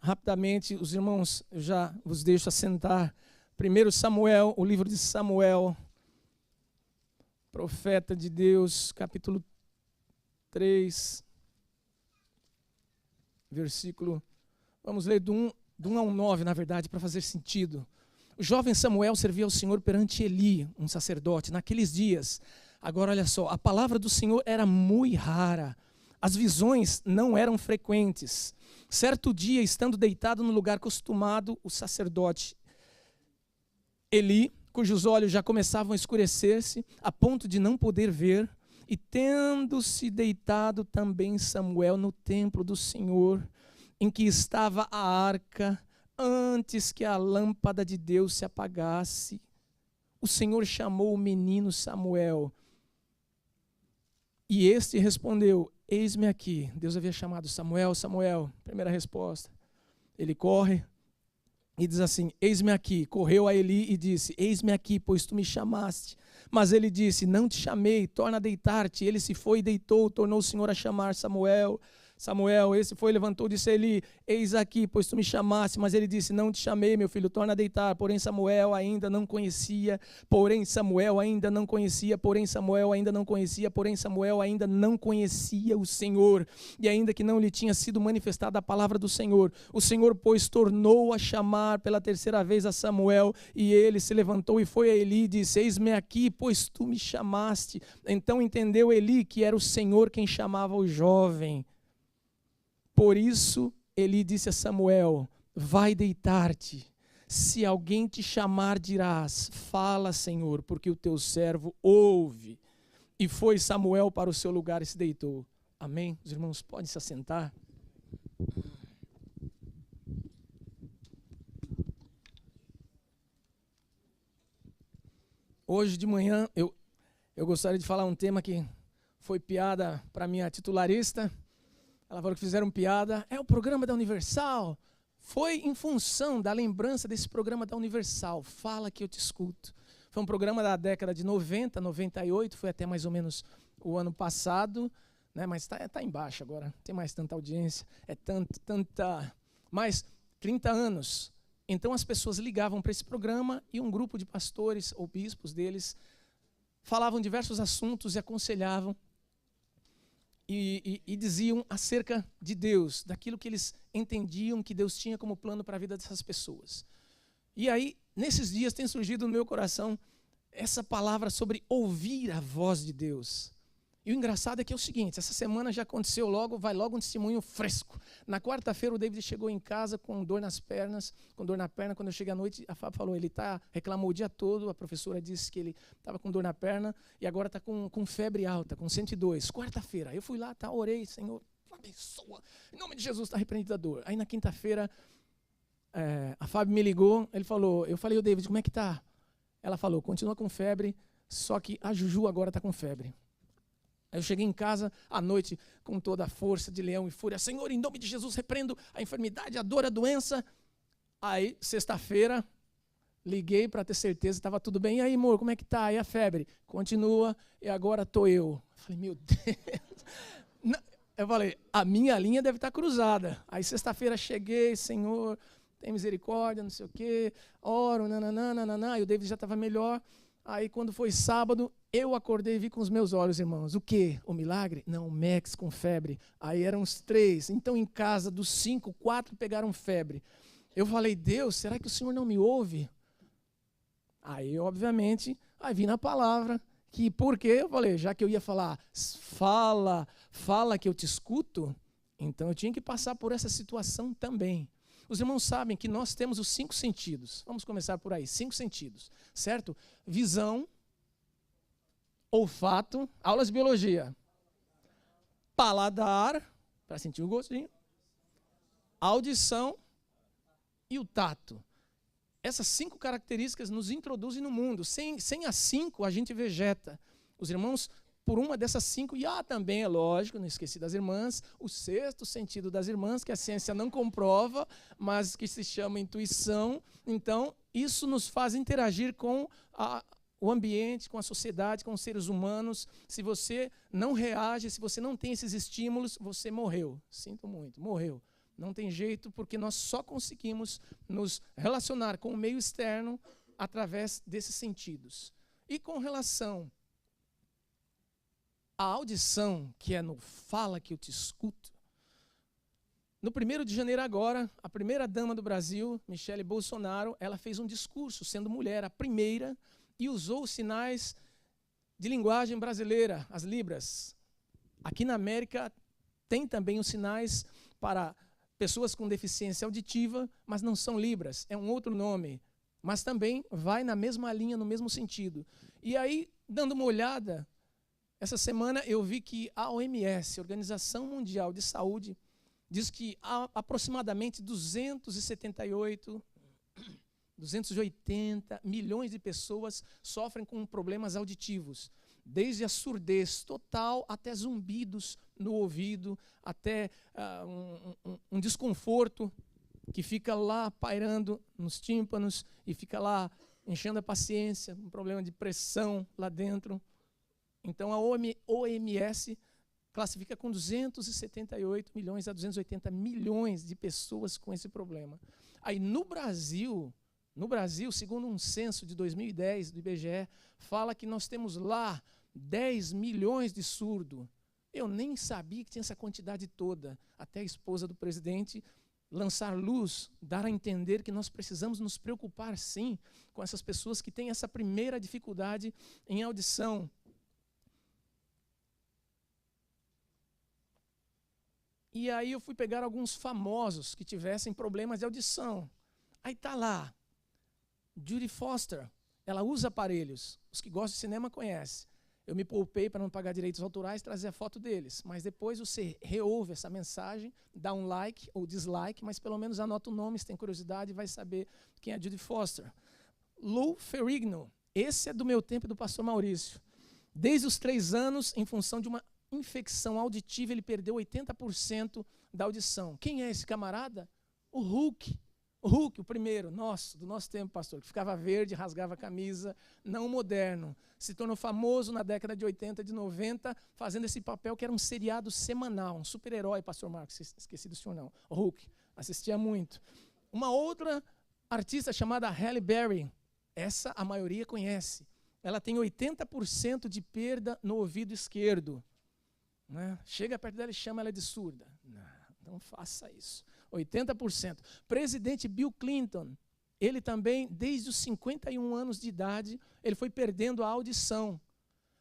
Rapidamente, os irmãos, eu já vos deixo assentar. 1 Samuel, o livro de Samuel, profeta de Deus, capítulo 3, versículo, vamos ler do 1 ao 9, na verdade, para fazer sentido. O jovem Samuel servia ao Senhor perante Eli, um sacerdote, naqueles dias. Agora, olha só, a palavra do Senhor era muito rara, as visões não eram frequentes. Certo dia, estando deitado no lugar costumado, o sacerdote Eli, cujos olhos já começavam a escurecer-se, a ponto de não poder ver, e tendo-se deitado também Samuel no templo do Senhor, em que estava a arca, antes que a lâmpada de Deus se apagasse, o Senhor chamou o menino Samuel. E este respondeu: eis-me aqui. Deus havia chamado Samuel, Samuel. Primeira resposta. Ele corre e diz assim: eis-me aqui. Correu a Eli e disse: eis-me aqui, pois tu me chamaste. Mas ele disse: não te chamei, torna a deitar-te. Ele se foi e deitou, tornou o Senhor a chamar Samuel. Samuel, esse foi, levantou, disse a Eli: eis aqui, pois tu me chamaste. Mas ele disse: não te chamei, meu filho, torna a deitar. Porém Samuel ainda não conhecia, porém Samuel ainda não conhecia o Senhor, e ainda que não lhe tinha sido manifestada a palavra do Senhor. O Senhor, pois, tornou a chamar pela terceira vez a Samuel, e ele se levantou e foi a Eli e disse: eis-me aqui, pois tu me chamaste. Então entendeu Eli que era o Senhor quem chamava o jovem. Por isso, Eli disse a Samuel: vai deitar-te. Se alguém te chamar, dirás: fala, Senhor, porque o teu servo ouve. E foi Samuel para o seu lugar e se deitou. Amém? Os irmãos podem se assentar. Hoje de manhã, eu gostaria de falar um tema que foi piada para minha titularista. Ela falou que fizeram piada. É o programa da Universal. Foi em função da lembrança desse programa da Universal. Fala que eu te escuto. Foi um programa da década de 90, 98. Foi até mais ou menos o ano passado. Né? Mas tá embaixo agora. Não tem mais tanta audiência. É mais 30 anos. Então as pessoas ligavam para esse programa e um grupo de pastores ou bispos deles falavam diversos assuntos e aconselhavam. E diziam acerca de Deus, daquilo que eles entendiam que Deus tinha como plano para a vida dessas pessoas. E aí, nesses dias, tem surgido no meu coração essa palavra sobre ouvir a voz de Deus. E o engraçado é que é o seguinte: essa semana já aconteceu vai logo um testemunho fresco. Na quarta-feira o David chegou em casa com dor nas pernas, quando eu cheguei à noite, a Fábio falou, ele reclamou o dia todo, a professora disse que ele estava com dor na perna e agora está com febre alta, com 102. Quarta-feira, eu fui lá, orei: Senhor, abençoa, em nome de Jesus, está repreendida a dor. Aí na quinta-feira, a Fábio me ligou, eu falei: o David, como é que está? Ela falou: continua com febre, só que a Juju agora está com febre. Aí eu cheguei em casa à noite com toda a força de leão e fúria: Senhor, em nome de Jesus, repreendo a enfermidade, a dor, a doença. Aí, sexta-feira, liguei para ter certeza que estava tudo bem. E aí, amor, como é que tá? E a febre? Continua, e agora estou eu. Eu falei: meu Deus. Eu falei: a minha linha deve estar cruzada. Aí, sexta-feira, cheguei: Senhor, tem misericórdia, não sei o quê, oro, nananana. E o David já estava melhor. Aí, quando foi sábado, eu acordei e vi com os meus olhos, irmãos. O quê? O milagre? Não, o Max com febre. Aí eram os 3. Então, em casa, dos 5, 4 pegaram febre. Eu falei: Deus, será que o Senhor não me ouve? Aí, obviamente, vi na palavra que, por quê? Eu falei, já que eu ia falar, fala que eu te escuto, então eu tinha que passar por essa situação também. Os irmãos sabem que nós temos os 5 sentidos. Vamos começar por aí, 5 sentidos, certo? Visão, olfato, aulas de biologia, paladar, para sentir o gostinho, audição e o tato. Essas 5 características nos introduzem no mundo. Sem as 5, a gente vegeta. Os irmãos, por uma dessas 5, também é lógico, não esqueci das irmãs, o 6º sentido das irmãs, que a ciência não comprova, mas que se chama intuição. Então, isso nos faz interagir com o ambiente, com a sociedade, com os seres humanos. Se você não reage, se você não tem esses estímulos, você morreu. Sinto muito, morreu. Não tem jeito, porque nós só conseguimos nos relacionar com o meio externo através desses sentidos. E com relação à audição, que é no fala que eu te escuto, no 1º de janeiro agora, a primeira-dama do Brasil, Michele Bolsonaro, ela fez um discurso, sendo mulher, a primeira, e usou os sinais de linguagem brasileira, as libras. Aqui na América tem também os sinais para pessoas com deficiência auditiva, mas não são libras, é um outro nome. Mas também vai na mesma linha, no mesmo sentido. E aí, dando uma olhada, essa semana eu vi que a OMS, Organização Mundial de Saúde, diz que há aproximadamente 280 milhões de pessoas sofrem com problemas auditivos, desde a surdez total até zumbidos no ouvido, até um desconforto que fica lá pairando nos tímpanos e fica lá enchendo a paciência, um problema de pressão lá dentro. Então a OMS classifica com 278 milhões a 280 milhões de pessoas com esse problema. Aí no Brasil, segundo um censo de 2010 do IBGE, fala que nós temos lá 10 milhões de surdos. Eu nem sabia que tinha essa quantidade toda, até a esposa do presidente lançar luz, dar a entender que nós precisamos nos preocupar, sim, com essas pessoas que têm essa primeira dificuldade em audição. E aí eu fui pegar alguns famosos que tivessem problemas de audição. Aí está lá, Judy Foster, ela usa aparelhos, os que gostam de cinema conhecem. Eu me poupei para não pagar direitos autorais, trazer a foto deles. Mas depois você reouve essa mensagem, dá um like ou dislike, mas pelo menos anota o nome, se tem curiosidade, vai saber quem é a Judy Foster. Lou Ferrigno, esse é do meu tempo e do pastor Maurício. Desde os 3 anos, em função de uma infecção auditiva, ele perdeu 80% da audição. Quem é esse camarada? O Hulk. O Hulk, o primeiro, do nosso tempo, pastor, que ficava verde, rasgava a camisa, não moderno. Se tornou famoso na década de 80, de 90, fazendo esse papel que era um seriado semanal, um super-herói, pastor Marcos, esqueci do senhor não. O Hulk, assistia muito. Uma outra artista chamada Halle Berry, essa a maioria conhece. Ela tem 80% de perda no ouvido esquerdo. Né? Chega perto dela e chama ela de surda. Não faça isso. 80%. Presidente Bill Clinton, ele também, desde os 51 anos de idade, ele foi perdendo a audição.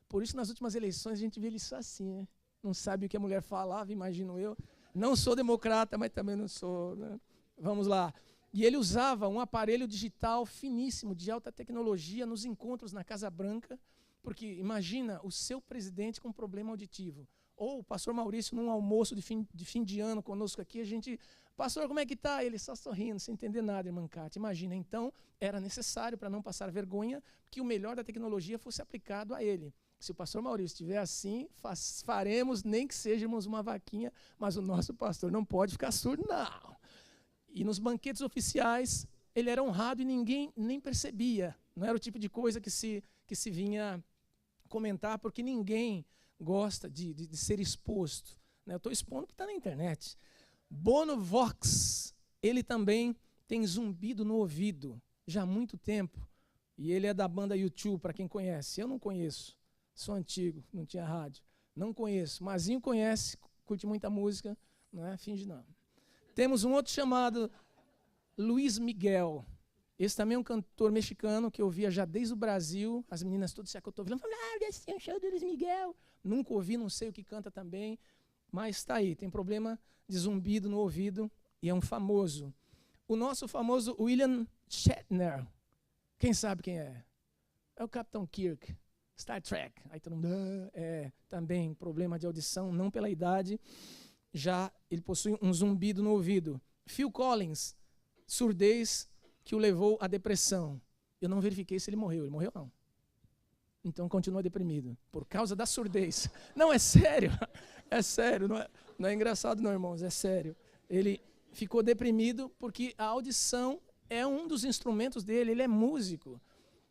Por isso, nas últimas eleições, a gente vê ele só assim, né? Não sabe o que a mulher falava, imagino eu. Não sou democrata, mas também não sou. Né? Vamos lá. E ele usava um aparelho digital finíssimo, de alta tecnologia, nos encontros na Casa Branca, porque imagina o seu presidente com problema auditivo. Ou o pastor Maurício, num almoço de fim de ano conosco aqui, a gente, pastor, como é que está? Ele só sorrindo, sem entender nada, irmã Cátia. Imagina, então, era necessário, para não passar vergonha, que o melhor da tecnologia fosse aplicado a ele. Se o pastor Maurício estiver assim, faremos, nem que sejamos uma vaquinha, mas o nosso pastor não pode ficar surdo, não. E nos banquetes oficiais, ele era honrado e ninguém nem percebia. Não era o tipo de coisa que se vinha comentar, porque ninguém gosta de ser exposto. Né? Eu estou expondo porque está na internet. Bono Vox, ele também tem zumbido no ouvido, já há muito tempo. E ele é da banda U2, para quem conhece. Eu não conheço, sou antigo, não tinha rádio. Não conheço. Mazinho conhece, curte muita música, não é? Finge não. Temos um outro chamado Luiz Miguel. Esse também é um cantor mexicano que eu via já desde o Brasil. As meninas todas se acotovelando, falando, esse é um show do Luiz Miguel. Nunca ouvi, não sei o que canta também, mas está aí, tem problema de zumbido no ouvido e é um famoso. O nosso famoso William Shatner, quem sabe quem é? É o Capitão Kirk, Star Trek. Aí todo mundo, também problema de audição, não pela idade, já ele possui um zumbido no ouvido. Phil Collins, surdez que o levou à depressão. Eu não verifiquei se ele morreu não. Então continua deprimido, por causa da surdez. Não, é sério, não é engraçado não, irmãos, é sério. Ele ficou deprimido porque a audição é um dos instrumentos dele, ele é músico.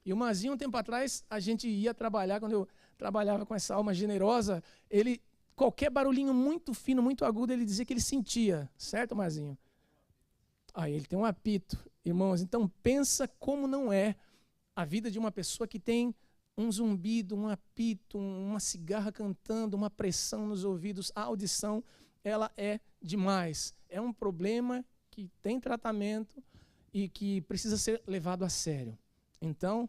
E o Mazinho, um tempo atrás, a gente ia trabalhar, quando eu trabalhava com essa alma generosa, ele qualquer barulhinho muito fino, muito agudo, ele dizia que ele sentia. Certo, Marzinho? Aí ele tem um apito. Irmãos, então pensa como não é a vida de uma pessoa que tem um zumbido, um apito, uma cigarra cantando, uma pressão nos ouvidos. A audição, ela é demais. É um problema que tem tratamento e que precisa ser levado a sério. Então,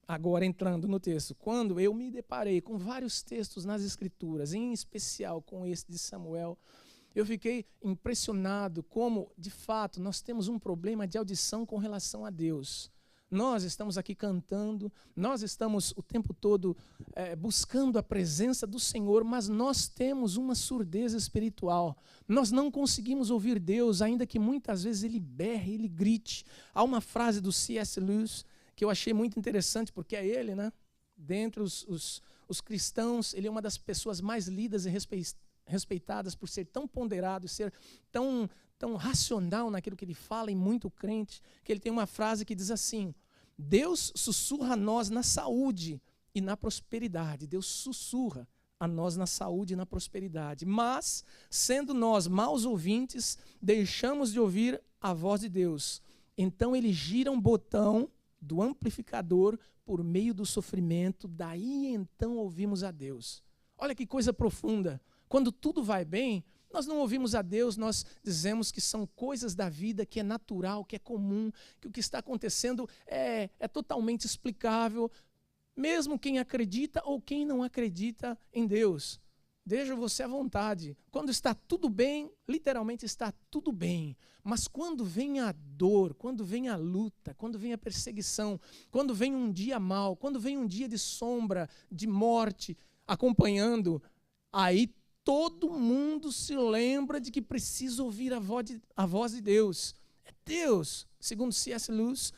agora entrando no texto, quando eu me deparei com vários textos nas Escrituras, em especial com esse de Samuel, eu fiquei impressionado como, de fato, nós temos um problema de audição com relação a Deus. Nós estamos aqui cantando, nós estamos o tempo todo buscando a presença do Senhor, mas nós temos uma surdez espiritual. Nós não conseguimos ouvir Deus, ainda que muitas vezes Ele berre, Ele grite. Há uma frase do C.S. Lewis que eu achei muito interessante, porque é ele, né? Dentre os cristãos, ele é uma das pessoas mais lidas e respeitadas por ser tão ponderado, ser tão racional naquilo que ele fala, e muito crente, que ele tem uma frase que diz assim: Deus sussurra a nós na saúde e na prosperidade. Deus sussurra a nós na saúde e na prosperidade. Mas, sendo nós maus ouvintes, deixamos de ouvir a voz de Deus. Então ele gira um botão do amplificador por meio do sofrimento, daí então ouvimos a Deus. Olha que coisa profunda. Quando tudo vai bem, nós não ouvimos a Deus, nós dizemos que são coisas da vida, que é natural, que é comum, que o que está acontecendo é totalmente explicável, mesmo quem acredita ou quem não acredita em Deus. Deixa você à vontade. Quando está tudo bem, literalmente está tudo bem. Mas quando vem a dor, quando vem a luta, quando vem a perseguição, quando vem um dia mau, quando vem um dia de sombra, de morte, acompanhando, aí todo mundo se lembra de que precisa ouvir a voz de Deus. É Deus, segundo C.S. Lewis,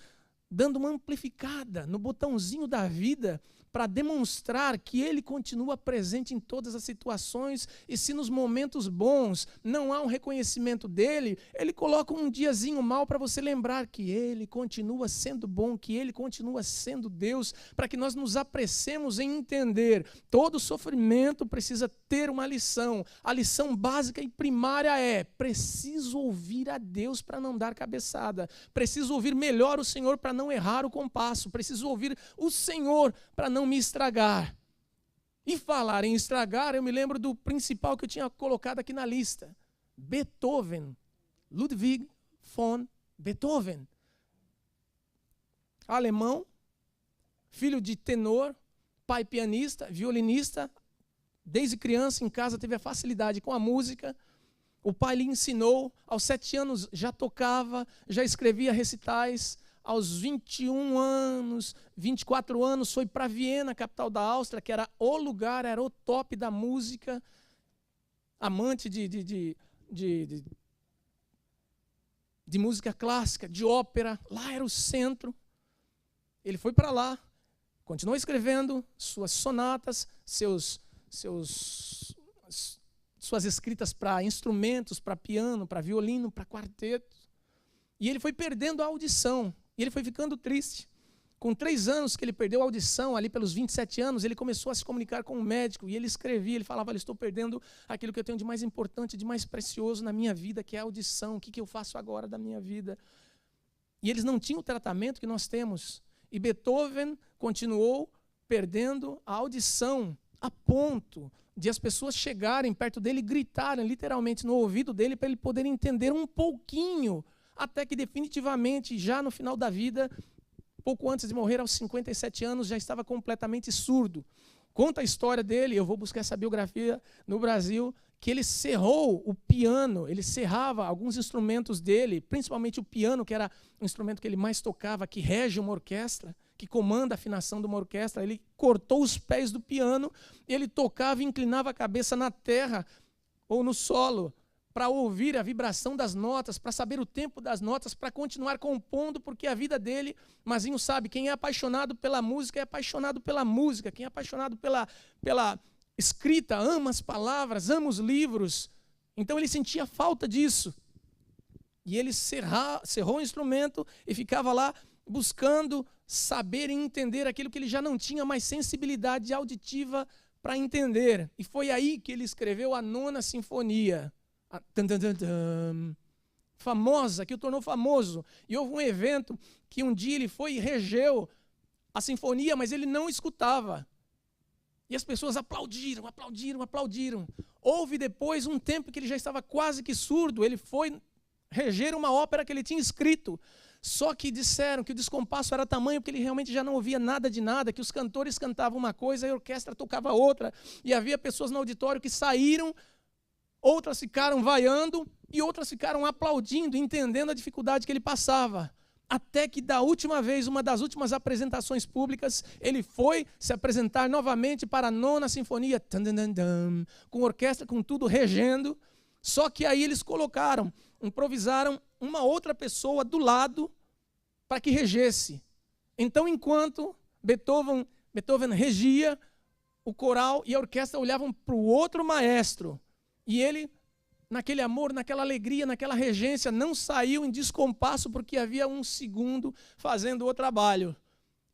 dando uma amplificada no botãozinho da vida para demonstrar que Ele continua presente em todas as situações, e se nos momentos bons não há um reconhecimento dEle, Ele coloca um diazinho mau para você lembrar que Ele continua sendo bom, que Ele continua sendo Deus, para que nós nos apressemos em entender. Todo sofrimento precisa ter uma lição. A lição básica e primária é: preciso ouvir a Deus para não dar cabeçada, preciso ouvir melhor o Senhor para não errar o compasso, preciso ouvir o Senhor para não me estragar. E falar em estragar, eu me lembro do principal que eu tinha colocado aqui na lista: Beethoven, Ludwig von Beethoven. Alemão, filho de tenor, pai pianista, violinista, desde criança em casa teve a facilidade com a música. O pai lhe ensinou, aos 7 anos já tocava, já escrevia recitais. Aos 21 anos, 24 anos, foi para Viena, capital da Áustria, que era o lugar, era o top da música. Amante de música clássica, de ópera, lá era o centro. Ele foi para lá, continuou escrevendo suas sonatas, suas escritas para instrumentos, para piano, para violino, para quarteto. E ele foi perdendo a audição. E ele foi ficando triste. Com 3 anos que ele perdeu a audição, ali pelos 27 anos, ele começou a se comunicar com um médico, e ele escrevia, ele falava: estou perdendo aquilo que eu tenho de mais importante, de mais precioso na minha vida, que é a audição. O que eu faço agora da minha vida? E eles não tinham o tratamento que nós temos. E Beethoven continuou perdendo a audição, a ponto de as pessoas chegarem perto dele e gritarem literalmente no ouvido dele para ele poder entender um pouquinho, até que definitivamente, já no final da vida, pouco antes de morrer, aos 57 anos, já estava completamente surdo. Conta a história dele, eu vou buscar essa biografia no Brasil, que ele cerrou o piano, ele cerrava alguns instrumentos dele, principalmente o piano, que era o instrumento que ele mais tocava, que rege uma orquestra, que comanda a afinação de uma orquestra. Ele cortou os pés do piano, ele tocava e inclinava a cabeça na terra ou no solo, para ouvir a vibração das notas, para saber o tempo das notas, para continuar compondo, porque a vida dele, Mazinho sabe, quem é apaixonado pela música é apaixonado pela música, quem é apaixonado pela escrita, ama as palavras, ama os livros. Então ele sentia falta disso. E ele cerrou o instrumento e ficava lá buscando saber e entender aquilo que ele já não tinha mais sensibilidade auditiva para entender. E foi aí que ele escreveu a 9ª Sinfonia. Famosa, que o tornou famoso. E houve um evento que um dia ele foi e regeu a sinfonia, mas ele não escutava. E as pessoas aplaudiram. Houve depois um tempo que ele já estava quase que surdo, ele foi reger uma ópera que ele tinha escrito. Só que disseram que o descompasso era tamanho porque ele realmente já não ouvia nada de nada, que os cantores cantavam uma coisa e a orquestra tocava outra. E havia pessoas no auditório que saíram, outras ficaram vaiando e outras ficaram aplaudindo, entendendo a dificuldade que ele passava. Até que da última vez, uma das últimas apresentações públicas, ele foi se apresentar novamente para a 9ª Sinfonia, com orquestra, com tudo regendo. Só que aí eles improvisaram uma outra pessoa do lado para que regesse. Então, enquanto Beethoven regia, o coral e a orquestra olhavam para o outro maestro. E ele, naquele amor, naquela alegria, naquela regência, não saiu em descompasso porque havia um segundo fazendo o trabalho.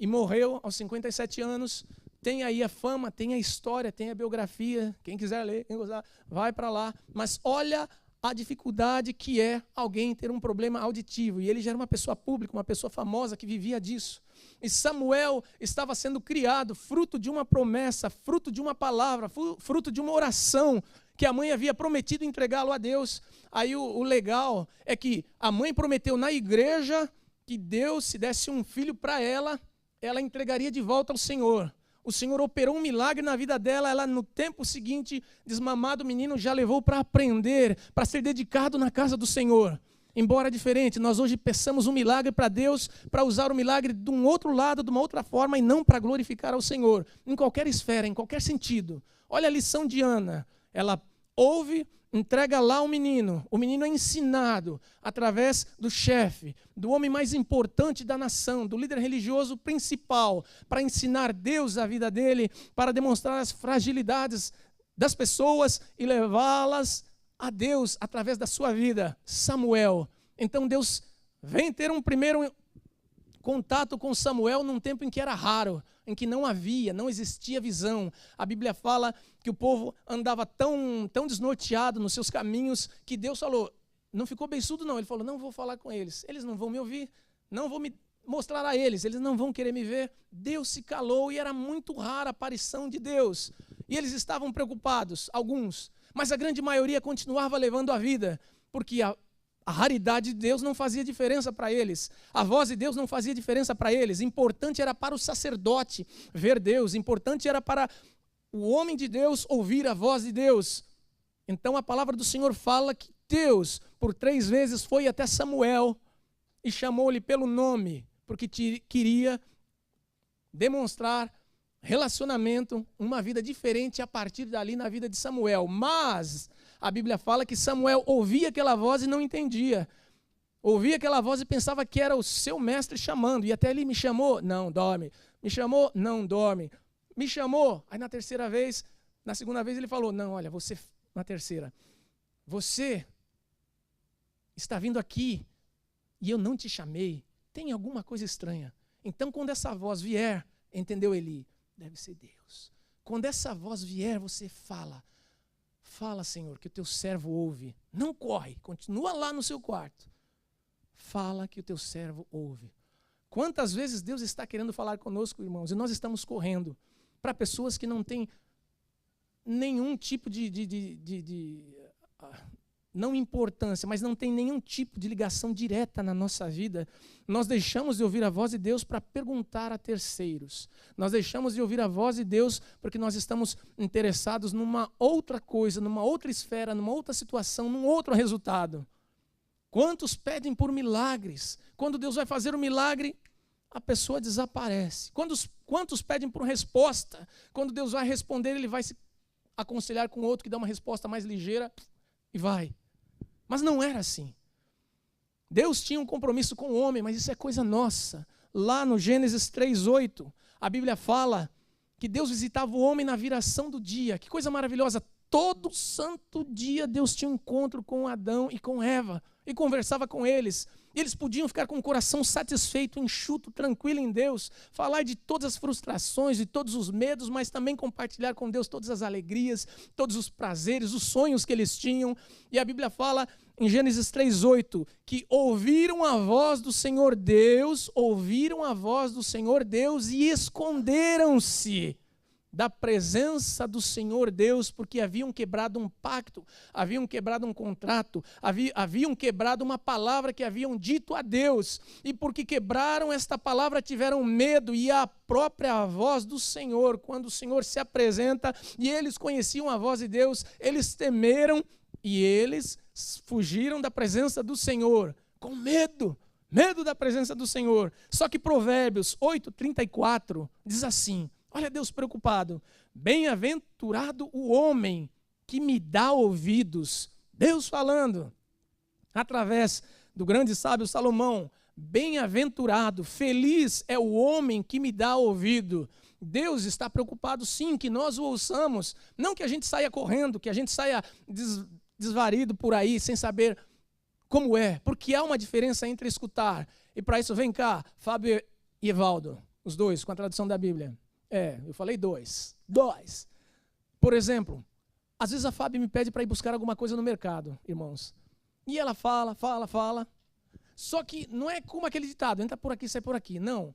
E morreu aos 57 anos. Tem aí a fama, tem a história, tem a biografia. Quem quiser ler, quem gostar, vai para lá. Mas olha a dificuldade que é alguém ter um problema auditivo. E ele já era uma pessoa pública, uma pessoa famosa que vivia disso. E Samuel estava sendo criado fruto de uma promessa, fruto de uma palavra, fruto de uma oração que a mãe havia prometido entregá-lo a Deus. Aí o legal é que a mãe prometeu na igreja que Deus, se desse um filho para ela, ela entregaria de volta ao Senhor. O Senhor operou um milagre na vida dela, ela no tempo seguinte, desmamado o menino, já levou para aprender, para ser dedicado na casa do Senhor. Embora diferente, nós hoje peçamos um milagre para Deus, para usar o milagre de um outro lado, de uma outra forma, e não para glorificar ao Senhor. Em qualquer esfera, em qualquer sentido. Olha a lição de Ana. Ela ouve, entrega lá o menino é ensinado através do chefe, do homem mais importante da nação, do líder religioso principal, para ensinar Deus a vida dele, para demonstrar as fragilidades das pessoas e levá-las a Deus através da sua vida. Samuel. Então Deus vem ter um primeiro contato com Samuel num tempo em que era raro, em que não existia visão. A Bíblia fala que o povo andava tão desnorteado nos seus caminhos, que Deus falou, não ficou beiçudo não, ele falou, não vou falar com eles não vão me ouvir, não vou me mostrar a eles não vão querer me ver. Deus se calou e era muito rara a aparição de Deus. E eles estavam preocupados, alguns, mas a grande maioria continuava levando a vida, porque a raridade de Deus não fazia diferença para eles. A voz de Deus não fazia diferença para eles. Importante era para o sacerdote ver Deus. Importante era para o homem de Deus ouvir a voz de Deus. Então a palavra do Senhor fala que Deus, por 3 vezes, foi até Samuel e chamou-lhe pelo nome, porque queria demonstrar relacionamento, uma vida diferente a partir dali na vida de Samuel. Mas a Bíblia fala que Samuel ouvia aquela voz e não entendia. Ouvia aquela voz e pensava que era o seu mestre chamando. E até ele me chamou, não dorme. Me chamou, não dorme. Me chamou. Aí na terceira vez, na segunda vez ele falou, não, olha, você, na terceira, você está vindo aqui e eu não te chamei. Tem alguma coisa estranha. Então quando essa voz vier, entendeu Eli? Deve ser Deus. Quando essa voz vier, você fala, Senhor, que o teu servo ouve. Não corre, continua lá no seu quarto. Fala que o teu servo ouve. Quantas vezes Deus está querendo falar conosco, irmãos, e nós estamos correndo para pessoas que não têm nenhum tipo não importância, mas não tem nenhum tipo de ligação direta na nossa vida. Nós deixamos de ouvir a voz de Deus para perguntar a terceiros. Nós deixamos de ouvir a voz de Deus porque nós estamos interessados numa outra coisa, numa outra esfera, numa outra situação, num outro resultado. Quantos pedem por milagres? Quando Deus vai fazer um milagre, a pessoa desaparece. Quantos pedem por resposta? Quando Deus vai responder, ele vai se aconselhar com outro que dá uma resposta mais ligeira e vai. Mas não era assim. Deus tinha um compromisso com o homem, mas isso é coisa nossa. Lá no Gênesis 3:8, a Bíblia fala que Deus visitava o homem na viração do dia. Que coisa maravilhosa. todo santo dia Deus tinha um encontro com Adão e com Eva e conversava com eles. Eles podiam ficar com o coração satisfeito, enxuto, tranquilo em Deus, falar de todas as frustrações e todos os medos, mas também compartilhar com Deus todas as alegrias, todos os prazeres, os sonhos que eles tinham. E a Bíblia fala em Gênesis 3:8 que ouviram a voz do Senhor Deus e esconderam-se da presença do Senhor Deus, porque haviam quebrado um pacto, haviam quebrado um contrato, haviam quebrado uma palavra que haviam dito a Deus, e porque quebraram esta palavra tiveram medo, e a própria voz do Senhor, quando o Senhor se apresenta, e eles conheciam a voz de Deus, eles temeram, e eles fugiram da presença do Senhor, com medo da presença do Senhor. Só que Provérbios 8:34 diz assim, olha Deus preocupado, bem-aventurado o homem que me dá ouvidos. Deus falando, através do grande sábio Salomão, bem-aventurado, feliz é o homem que me dá ouvido. Deus está preocupado sim que nós o ouçamos, não que a gente saia correndo, que a gente saia desvarido por aí, sem saber como é, porque há uma diferença entre escutar, e para isso vem cá, Fábio e Evaldo, os dois, com a tradução da Bíblia. Eu falei dois. Por exemplo, às vezes a Fábio me pede para ir buscar alguma coisa no mercado, irmãos. E ela fala. Só que não é como aquele ditado, entra por aqui, sai por aqui. Não.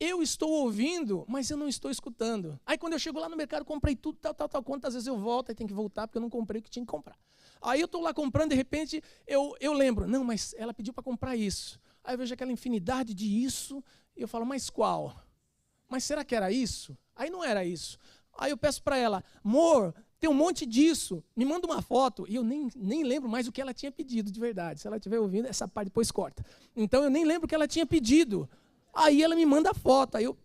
Eu estou ouvindo, mas eu não estou escutando. Aí quando eu chego lá no mercado, comprei tudo, tal. Quantas vezes eu volto, aí tem que voltar, porque eu não comprei o que tinha que comprar. Aí eu estou lá comprando, de repente, eu lembro, não, mas ela pediu para comprar isso. Aí eu vejo aquela infinidade de isso, e eu falo, mas qual? Mas será que era isso? Aí não era isso. Aí eu peço para ela, amor, tem um monte disso, me manda uma foto. E eu nem lembro mais o que ela tinha pedido de verdade. Se ela estiver ouvindo, essa parte depois corta. Então eu nem lembro o que ela tinha pedido. Aí ela me manda a foto. Aí eu,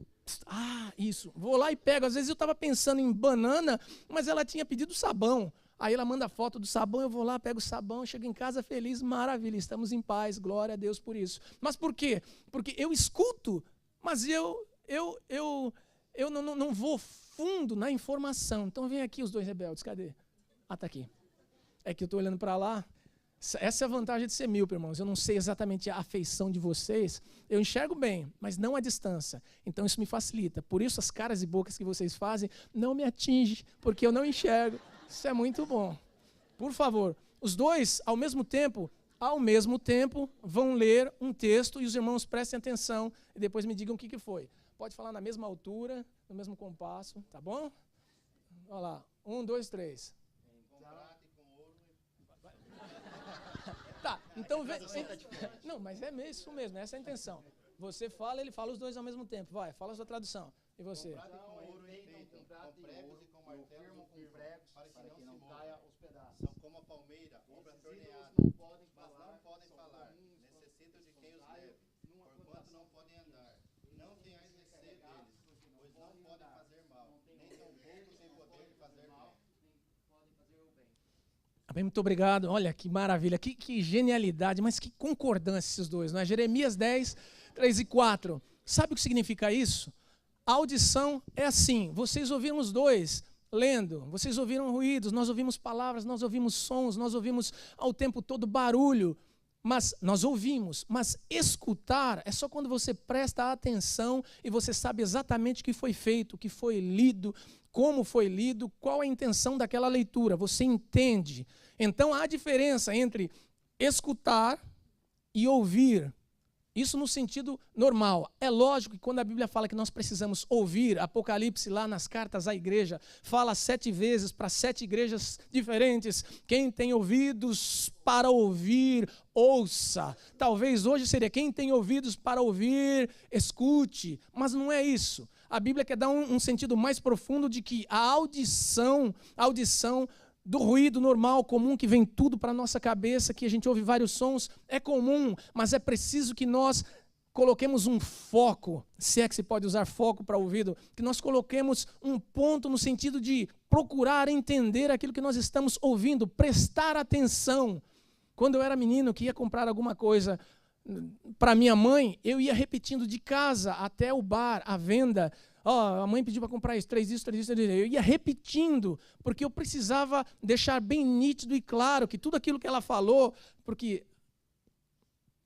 isso. Vou lá e pego. Às vezes eu estava pensando em banana, mas ela tinha pedido sabão. Aí ela manda a foto do sabão, eu vou lá, pego o sabão, chego em casa feliz, maravilha, estamos em paz, glória a Deus por isso. Mas por quê? Porque eu escuto, mas eu não vou fundo na informação. Então vem aqui os dois rebeldes, cadê? Tá aqui. É que eu estou olhando para lá. Essa é a vantagem de ser míope, irmãos. Eu não sei exatamente a afeição de vocês. Eu enxergo bem, mas não a distância. Então isso me facilita. Por isso as caras e bocas que vocês fazem não me atingem, porque eu não enxergo. Isso é muito bom. Por favor, os dois, ao mesmo tempo, vão ler um texto e os irmãos prestem atenção e depois me digam o que foi. Pode falar na mesma altura, no mesmo compasso, tá bom? Olha lá, 1, 2, 3. Tá, então vem. Não, mas é isso mesmo, essa é a intenção. Você fala, ele fala os dois ao mesmo tempo. Vai, fala a sua tradução. E você? Para que não caia os pedaços. São como a palmeira, obra torneada, mas não podem falar. Necessitam de quem os leve, porquanto não podem andar. Não tenhais receio deles, pois não podem fazer mal, nem tampouco têm poder de fazer mal. Amém, muito obrigado. Olha que maravilha, que genialidade, mas que concordância esses dois, não é? Jeremias 10, 3 e 4. Sabe o que significa isso? A audição é assim, vocês ouviram os dois lendo, vocês ouviram ruídos, nós ouvimos palavras, nós ouvimos sons, nós ouvimos ao tempo todo barulho, mas nós ouvimos, mas escutar é só quando você presta atenção e você sabe exatamente o que foi feito, o que foi lido, como foi lido, qual a intenção daquela leitura, você entende. Então há diferença entre escutar e ouvir. Isso no sentido normal. É lógico que quando a Bíblia fala que nós precisamos ouvir, Apocalipse lá nas cartas à igreja, fala 7 vezes para 7 igrejas diferentes. Quem tem ouvidos para ouvir, ouça. Talvez hoje seria quem tem ouvidos para ouvir, escute. Mas não é isso. A Bíblia quer dar um sentido mais profundo de que a audição do ruído normal, comum, que vem tudo para a nossa cabeça, que a gente ouve vários sons, é comum, mas é preciso que nós coloquemos um foco, se é que se pode usar foco para ouvido, que nós coloquemos um ponto no sentido de procurar entender aquilo que nós estamos ouvindo, prestar atenção. Quando eu era menino que ia comprar alguma coisa para minha mãe, eu ia repetindo de casa até o bar, a venda, a mãe pediu para comprar isso, 3 isso. Eu ia repetindo, porque eu precisava deixar bem nítido e claro que tudo aquilo que ela falou, porque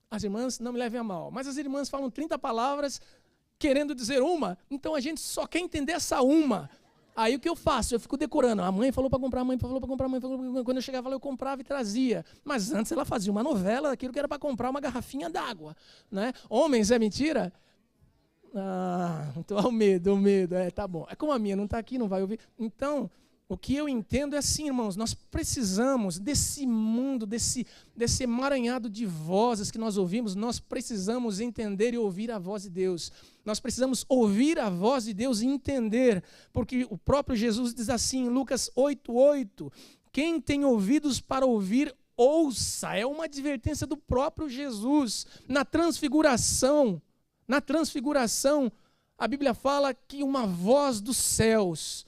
as irmãs, não me levem a mal, mas as irmãs falam 30 palavras querendo dizer uma, então a gente só quer entender essa uma. Aí o que eu faço? Eu fico decorando. A mãe falou para comprar, a mãe falou para comprar, a mãe falou para comprar. Quando eu chegava lá, eu comprava e trazia. Mas antes ela fazia uma novela daquilo que era para comprar uma garrafinha d'água. Né? Homens, é mentira? Então, o medo. Tá bom. É como a minha, não está aqui, não vai ouvir. Então, o que eu entendo é assim, irmãos, nós precisamos desse mundo, desse emaranhado de vozes que nós ouvimos, nós precisamos entender e ouvir a voz de Deus. Nós precisamos ouvir a voz de Deus e entender, porque o próprio Jesus diz assim em Lucas 8:8, quem tem ouvidos para ouvir, ouça. É uma advertência do próprio Jesus. Na transfiguração, a Bíblia fala que uma voz dos céus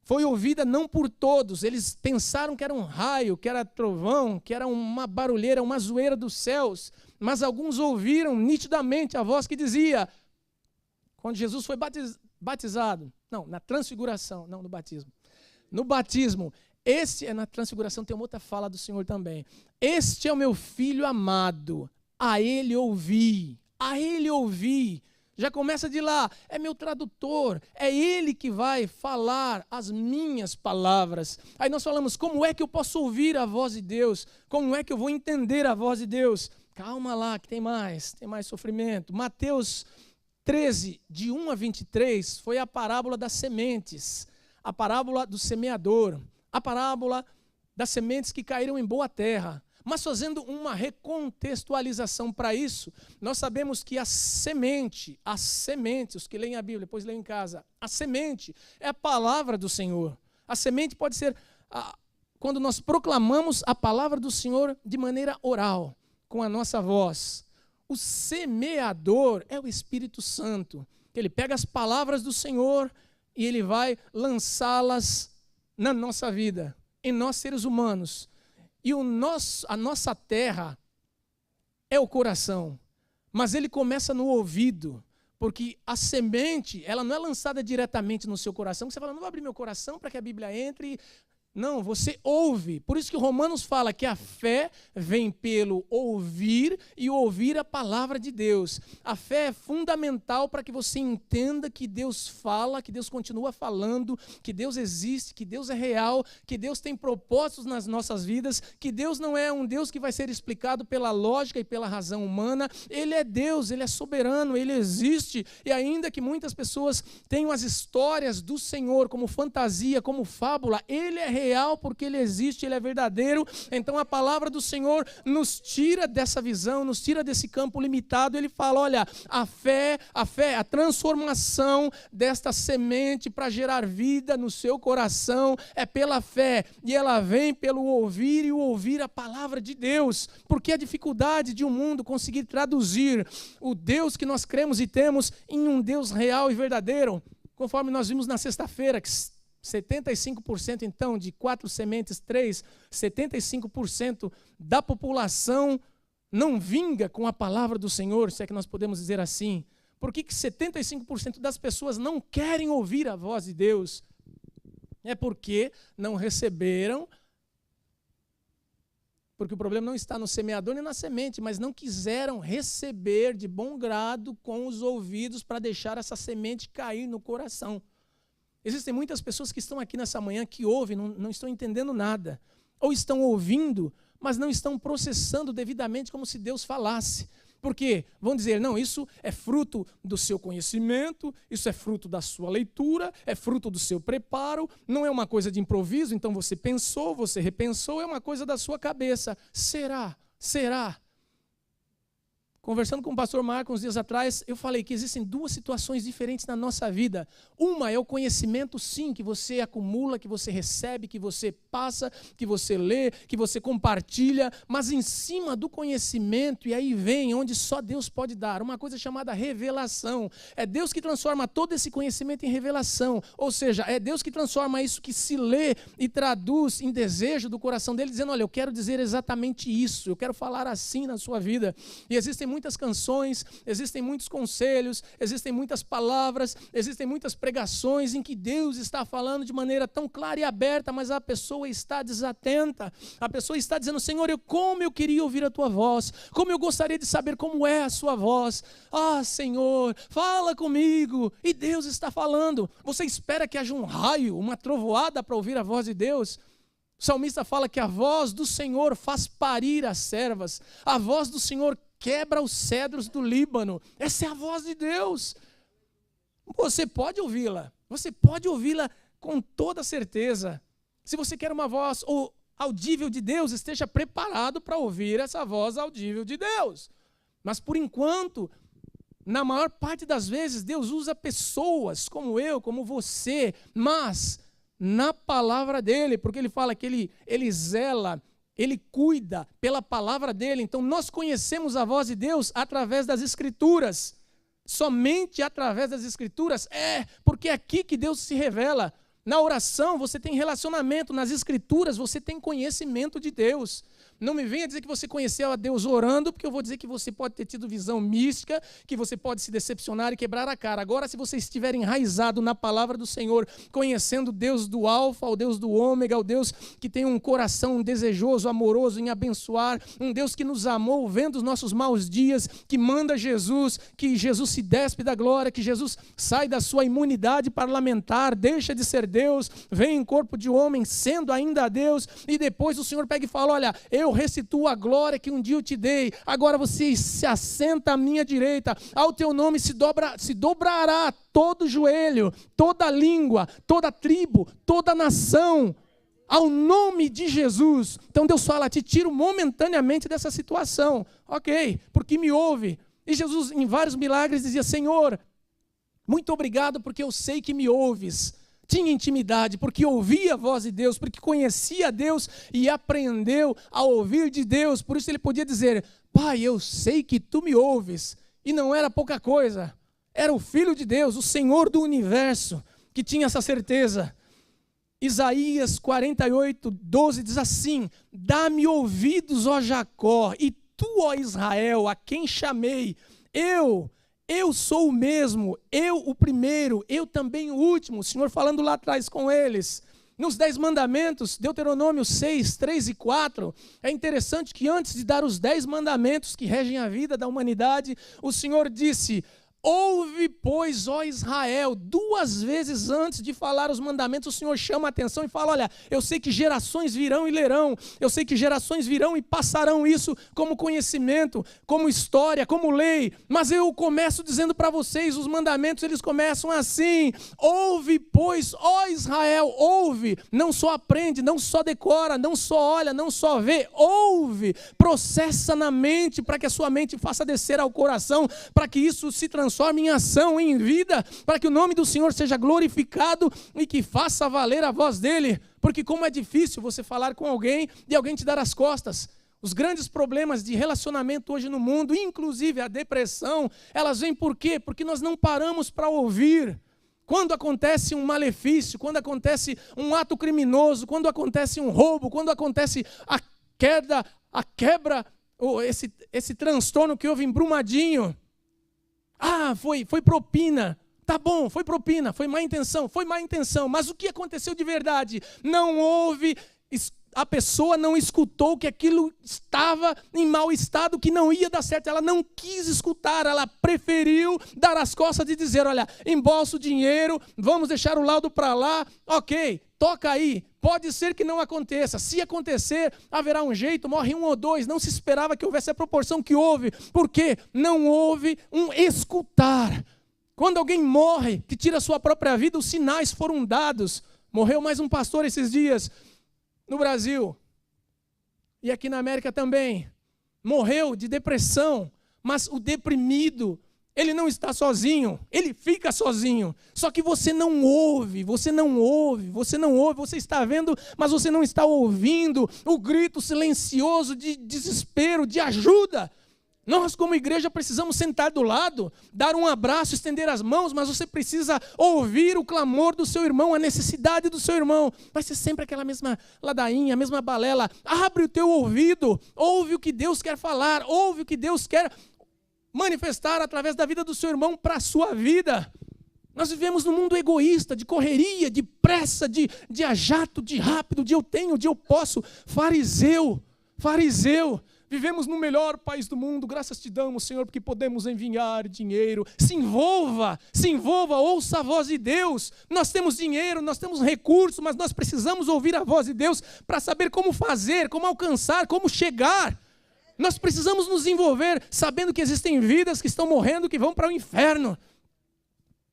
foi ouvida não por todos. Eles pensaram que era um raio, que era trovão, que era uma barulheira, uma zoeira dos céus. Mas alguns ouviram nitidamente a voz que dizia, quando Jesus foi batizado, não, na transfiguração, não no batismo. No batismo, na transfiguração tem uma outra fala do Senhor também. Este é o meu filho amado, a ele ouvi. Já começa de lá, é meu tradutor, é ele que vai falar as minhas palavras. Aí nós falamos, como é que eu posso ouvir a voz de Deus? Como é que eu vou entender a voz de Deus? Calma lá, que tem mais sofrimento. Mateus 13, de 1 a 23, foi a parábola das sementes, a parábola do semeador, a parábola das sementes que caíram em boa terra. Mas fazendo uma recontextualização para isso, nós sabemos que a semente, os que leem a Bíblia, depois leem em casa, a semente é a palavra do Senhor. A semente pode ser quando nós proclamamos a palavra do Senhor de maneira oral, com a nossa voz. O semeador é o Espírito Santo, que ele pega as palavras do Senhor e ele vai lançá-las na nossa vida, em nós seres humanos. E a nossa terra é o coração, mas ele começa no ouvido, porque a semente, ela não é lançada diretamente no seu coração, que você fala, não vou abrir meu coração para que a Bíblia entre. Não, você ouve. Por isso que Romanos fala que a fé vem pelo ouvir e ouvir a palavra de Deus. A fé é fundamental para que você entenda que Deus fala, que Deus continua falando, que Deus existe, que Deus é real, que Deus tem propósitos nas nossas vidas, que Deus não é um Deus que vai ser explicado pela lógica e pela razão humana. Ele é Deus, Ele é soberano, Ele existe. E ainda que muitas pessoas tenham as histórias do Senhor como fantasia, como fábula, Ele é real porque Ele existe, Ele é verdadeiro. Então a palavra do Senhor nos tira dessa visão, nos tira desse campo limitado. Ele fala, olha, a fé, a transformação desta semente para gerar vida no seu coração é pela fé, e ela vem pelo ouvir e ouvir a palavra de Deus, porque a dificuldade de um mundo conseguir traduzir o Deus que nós cremos e temos em um Deus real e verdadeiro, conforme nós vimos na sexta-feira, que 75% então, de 4 sementes, 3, 75% da população não vinga com a palavra do Senhor, se é que nós podemos dizer assim. Por que 75% das pessoas não querem ouvir a voz de Deus? É porque não receberam, porque o problema não está no semeador nem na semente, mas não quiseram receber de bom grado com os ouvidos para deixar essa semente cair no coração. Existem muitas pessoas que estão aqui nessa manhã que ouvem, não estão entendendo nada. Ou estão ouvindo, mas não estão processando devidamente como se Deus falasse. Por quê? Vão dizer, não, isso é fruto do seu conhecimento, isso é fruto da sua leitura, é fruto do seu preparo, não é uma coisa de improviso, então você pensou, você repensou, é uma coisa da sua cabeça. Será? Conversando com o pastor Marcos uns dias atrás, eu falei que existem 2 situações diferentes na nossa vida. Uma é o conhecimento, sim, que você acumula, que você recebe, que você passa, que você lê, que você compartilha, mas em cima do conhecimento, e aí vem onde só Deus pode dar, uma coisa chamada revelação. É Deus que transforma todo esse conhecimento em revelação, ou seja, é Deus que transforma isso que se lê e traduz em desejo do coração dele, dizendo, olha, eu quero dizer exatamente isso, eu quero falar assim na sua vida. E existem muitas canções, existem muitos conselhos, existem muitas palavras, existem muitas pregações em que Deus está falando de maneira tão clara e aberta, mas a pessoa está desatenta. A pessoa está dizendo: Senhor, como eu queria ouvir a tua voz, como eu gostaria de saber como é a sua voz. Ah, Senhor, fala comigo. E Deus está falando. Você espera que haja um raio, uma trovoada para ouvir a voz de Deus? O salmista fala que a voz do Senhor faz parir as servas. A voz do Senhor quebra os cedros do Líbano. Essa é a voz de Deus. Você pode ouvi-la. Você pode ouvi-la com toda certeza. Se você quer uma voz audível de Deus, esteja preparado para ouvir essa voz audível de Deus. Mas por enquanto, na maior parte das vezes, Deus usa pessoas como eu, como você, mas na palavra dele, porque ele fala que ele zela, ele cuida pela palavra dele. Então nós conhecemos a voz de Deus através das Escrituras, somente através das Escrituras, porque é aqui que Deus se revela. Na oração você tem relacionamento, nas Escrituras você tem conhecimento de Deus. Não me venha dizer que você conheceu a Deus orando, porque eu vou dizer que você pode ter tido visão mística, que você pode se decepcionar e quebrar a cara. Agora, se você estiver enraizado na palavra do Senhor, conhecendo o Deus do Alfa, o Deus do Ômega, o Deus que tem um coração desejoso, amoroso em abençoar, um Deus que nos amou vendo os nossos maus dias, que manda Jesus, que Jesus se despe da glória, que Jesus sai da sua imunidade parlamentar, deixa de ser Deus, vem em corpo de homem, sendo ainda Deus, e depois o Senhor pega e fala: olha, eu restituo a glória que um dia eu te dei, agora você se assenta à minha direita, ao teu nome se dobrará todo joelho, toda língua, toda tribo, toda nação, ao nome de Jesus. Então Deus fala: te tiro momentaneamente dessa situação, ok, porque me ouve. E Jesus em vários milagres dizia: Senhor, muito obrigado porque eu sei que me ouves. Tinha intimidade, porque ouvia a voz de Deus, porque conhecia Deus e aprendeu a ouvir de Deus. Por isso ele podia dizer: Pai, eu sei que tu me ouves. E não era pouca coisa, era o Filho de Deus, o Senhor do universo, que tinha essa certeza. Isaías 48:12 diz assim: dá-me ouvidos, ó Jacó, e tu, ó Israel, a quem chamei. Eu sou o mesmo, eu o primeiro, eu também o último. O Senhor falando lá atrás com eles. Nos 10 mandamentos, Deuteronômio 6, 3 e 4, é interessante que antes de dar os 10 mandamentos que regem a vida da humanidade, o Senhor disse: ouve, pois, ó Israel. 2 vezes antes de falar os mandamentos, o Senhor chama a atenção e fala: olha, eu sei que gerações virão e lerão, eu sei que gerações virão e passarão isso como conhecimento, como história, como lei, mas eu começo dizendo para vocês, os mandamentos eles começam assim: ouve, pois, ó Israel, ouve, não só aprende, não só decora, não só olha, não só vê, ouve, processa na mente, para que a sua mente faça descer ao coração, para que isso se transforme em ação, em vida, para que o nome do Senhor seja glorificado e que faça valer a voz dele. Porque como é difícil você falar com alguém e alguém te dar as costas. Os grandes problemas de relacionamento hoje no mundo, inclusive a depressão, elas vêm por quê? Porque nós não paramos para ouvir. Quando acontece um malefício, quando acontece um ato criminoso, quando acontece um roubo, quando acontece a quebra, esse transtorno que houve em Brumadinho. Ah, foi propina. Tá bom, foi propina, foi má intenção, mas o que aconteceu de verdade? Não houve, a pessoa não escutou que aquilo estava em mau estado, que não ia dar certo, ela não quis escutar, ela preferiu dar as costas e dizer: olha, embolsa o dinheiro, vamos deixar o laudo para lá, ok, toca aí. Pode ser que não aconteça. Se acontecer, haverá um jeito, morre 1 ou 2. Não se esperava que houvesse a proporção que houve. Por quê? Não houve um escutar. Quando alguém morre, que tira a sua própria vida, os sinais foram dados. Morreu mais um pastor esses dias no Brasil. E aqui na América também. Morreu de depressão. Mas o deprimido, ele não está sozinho, ele fica sozinho. Só que você não ouve, você está vendo, mas você não está ouvindo o grito silencioso de desespero, de ajuda. Nós, como igreja, precisamos sentar do lado, dar um abraço, estender as mãos, mas você precisa ouvir o clamor do seu irmão, a necessidade do seu irmão. Vai ser sempre aquela mesma ladainha, a mesma balela. Abre o teu ouvido, ouve o que Deus quer falar, ouve o que Deus quer manifestar através da vida do seu irmão para a sua vida. Nós vivemos num mundo egoísta, de correria, de pressa, de a jato, de rápido, de eu tenho, de eu posso. Fariseu. Vivemos no melhor país do mundo, graças te damos, Senhor, porque podemos enviar dinheiro. Se envolva, ouça a voz de Deus. Nós temos dinheiro, nós temos recursos, mas nós precisamos ouvir a voz de Deus para saber como fazer, como alcançar, como chegar. Nós precisamos nos envolver sabendo que existem vidas que estão morrendo, que vão para o inferno.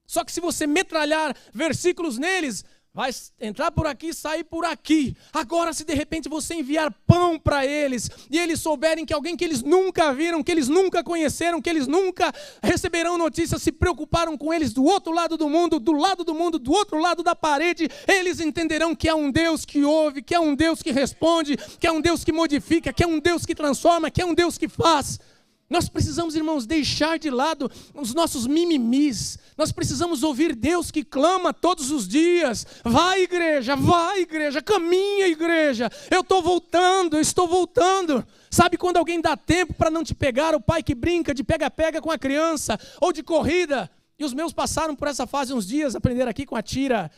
Só que se você metralhar versículos neles, vai entrar por aqui, sair por aqui. Agora, se de repente você enviar pão para eles, e eles souberem que alguém que eles nunca viram, que eles nunca conheceram, que eles nunca receberão notícias, se preocuparam com eles do outro lado do mundo, do outro lado da parede, eles entenderão que há um Deus que ouve, que há um Deus que responde, que há um Deus que modifica, que há um Deus que transforma, que há um Deus que faz. Nós precisamos, irmãos, deixar de lado os nossos mimimis. Nós precisamos ouvir Deus que clama todos os dias. Vai, igreja, caminha, igreja. Eu estou voltando. Sabe quando alguém dá tempo para não te pegar? O pai que brinca de pega-pega com a criança, ou de corrida. E os meus passaram por essa fase uns dias, aprenderam aqui com a Tira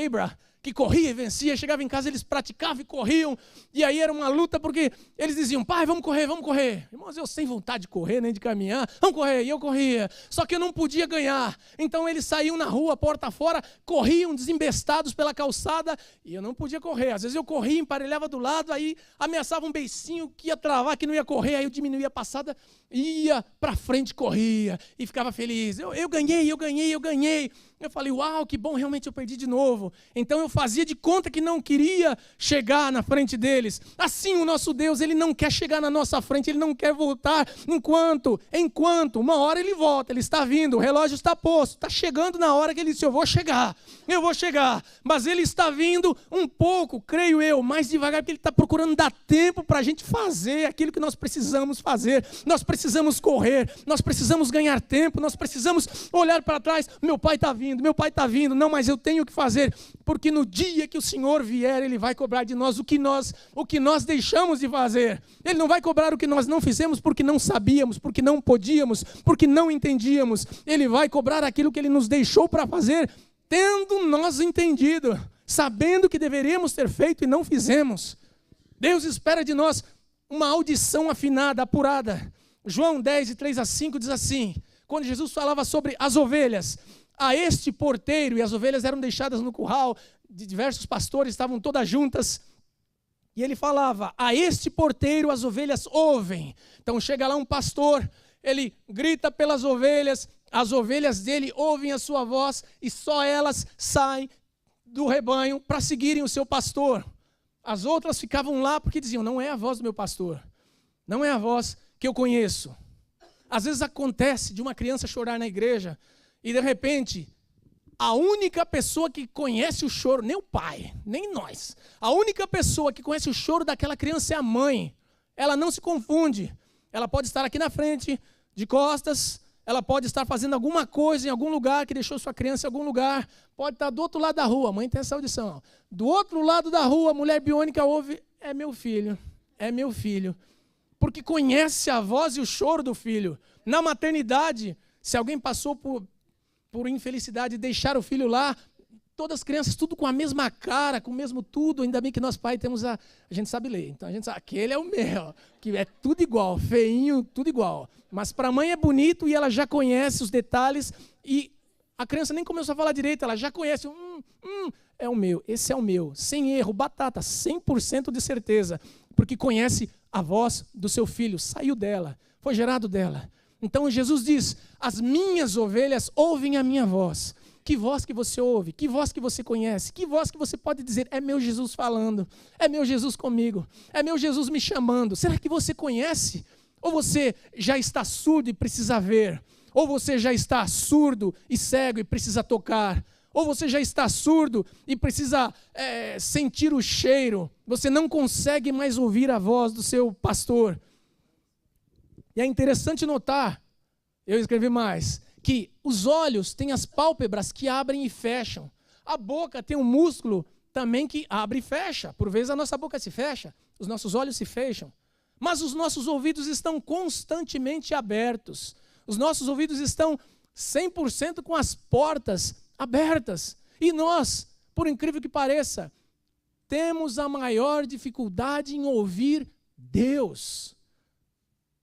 Abra, que corria e vencia, chegava em casa, eles praticavam e corriam, e aí era uma luta, porque eles diziam, pai, vamos correr. Irmãos, eu sem vontade de correr, nem de caminhar, vamos correr, e eu corria, só que eu não podia ganhar, então eles saíam na rua, porta fora, corriam desembestados pela calçada, e eu não podia correr, às vezes eu corria, emparelhava do lado, aí ameaçava um beicinho que ia travar, que não ia correr, aí eu diminuía a passada, ia para frente, corria, e ficava feliz, eu ganhei, eu falei, uau, que bom, realmente eu perdi de novo. Então eu fazia de conta que não queria chegar na frente deles. Assim o nosso Deus, Ele não quer chegar na nossa frente, Ele não quer voltar enquanto, uma hora Ele volta, Ele está vindo, o relógio está posto, está chegando na hora que Ele disse, eu vou chegar. Mas Ele está vindo um pouco, creio eu, mais devagar, porque Ele está procurando dar tempo para a gente fazer aquilo que nós precisamos fazer. Nós precisamos correr, nós precisamos ganhar tempo, nós precisamos olhar para trás, meu pai está vindo, não, mas eu tenho que fazer, porque no dia que o Senhor vier, Ele vai cobrar de nós o que nós deixamos de fazer. Ele não vai cobrar o que nós não fizemos porque não sabíamos, porque não podíamos, porque não entendíamos. Ele vai cobrar aquilo que Ele nos deixou para fazer, tendo nós entendido, sabendo que deveríamos ter feito e não fizemos. Deus espera de nós uma audição afinada, apurada. João 10, 3-5 diz assim, quando Jesus falava sobre as ovelhas, a este porteiro, e as ovelhas eram deixadas no curral, de diversos pastores, estavam todas juntas, e ele falava, a este porteiro as ovelhas ouvem. Então chega lá um pastor, ele grita pelas ovelhas, as ovelhas dele ouvem a sua voz, e só elas saem do rebanho para seguirem o seu pastor. As outras ficavam lá porque diziam, não é a voz do meu pastor, não é a voz que eu conheço. Às vezes acontece de uma criança chorar na igreja, e de repente, a única pessoa que conhece o choro, nem o pai, nem nós, a única pessoa que conhece o choro daquela criança é a mãe. Ela não se confunde. Ela pode estar aqui na frente, de costas, ela pode estar fazendo alguma coisa em algum lugar, que deixou sua criança em algum lugar, pode estar do outro lado da rua, a mãe tem essa audição. Do outro lado da rua, a mulher biônica ouve, é meu filho, porque conhece a voz e o choro do filho. Na maternidade, se alguém passou por infelicidade, deixar o filho lá, todas as crianças, tudo com a mesma cara, com o mesmo tudo, ainda bem que nós pais temos a gente sabe ler, então a gente sabe, aquele é o meu, que é tudo igual, feinho, tudo igual, mas para a mãe é bonito e ela já conhece os detalhes, e a criança nem começou a falar direito, ela já conhece, é o meu, esse é o meu, sem erro, batata, 100% de certeza, porque conhece a voz do seu filho, saiu dela, foi gerado dela. Então Jesus diz, as minhas ovelhas ouvem a minha voz. Que voz que você ouve? Que voz que você conhece? Que voz que você pode dizer, é meu Jesus falando, é meu Jesus comigo, é meu Jesus me chamando. Será que você conhece? Ou você já está surdo e precisa ver? Ou você já está surdo e cego e precisa tocar? Ou você já está surdo e precisa sentir o cheiro? Você não consegue mais ouvir a voz do seu pastor. E é interessante notar, eu escrevi mais, que os olhos têm as pálpebras que abrem e fecham. A boca tem um músculo também que abre e fecha. Por vezes a nossa boca se fecha, os nossos olhos se fecham. Mas os nossos ouvidos estão constantemente abertos. Os nossos ouvidos estão 100% com as portas abertas. E nós, por incrível que pareça, temos a maior dificuldade em ouvir Deus.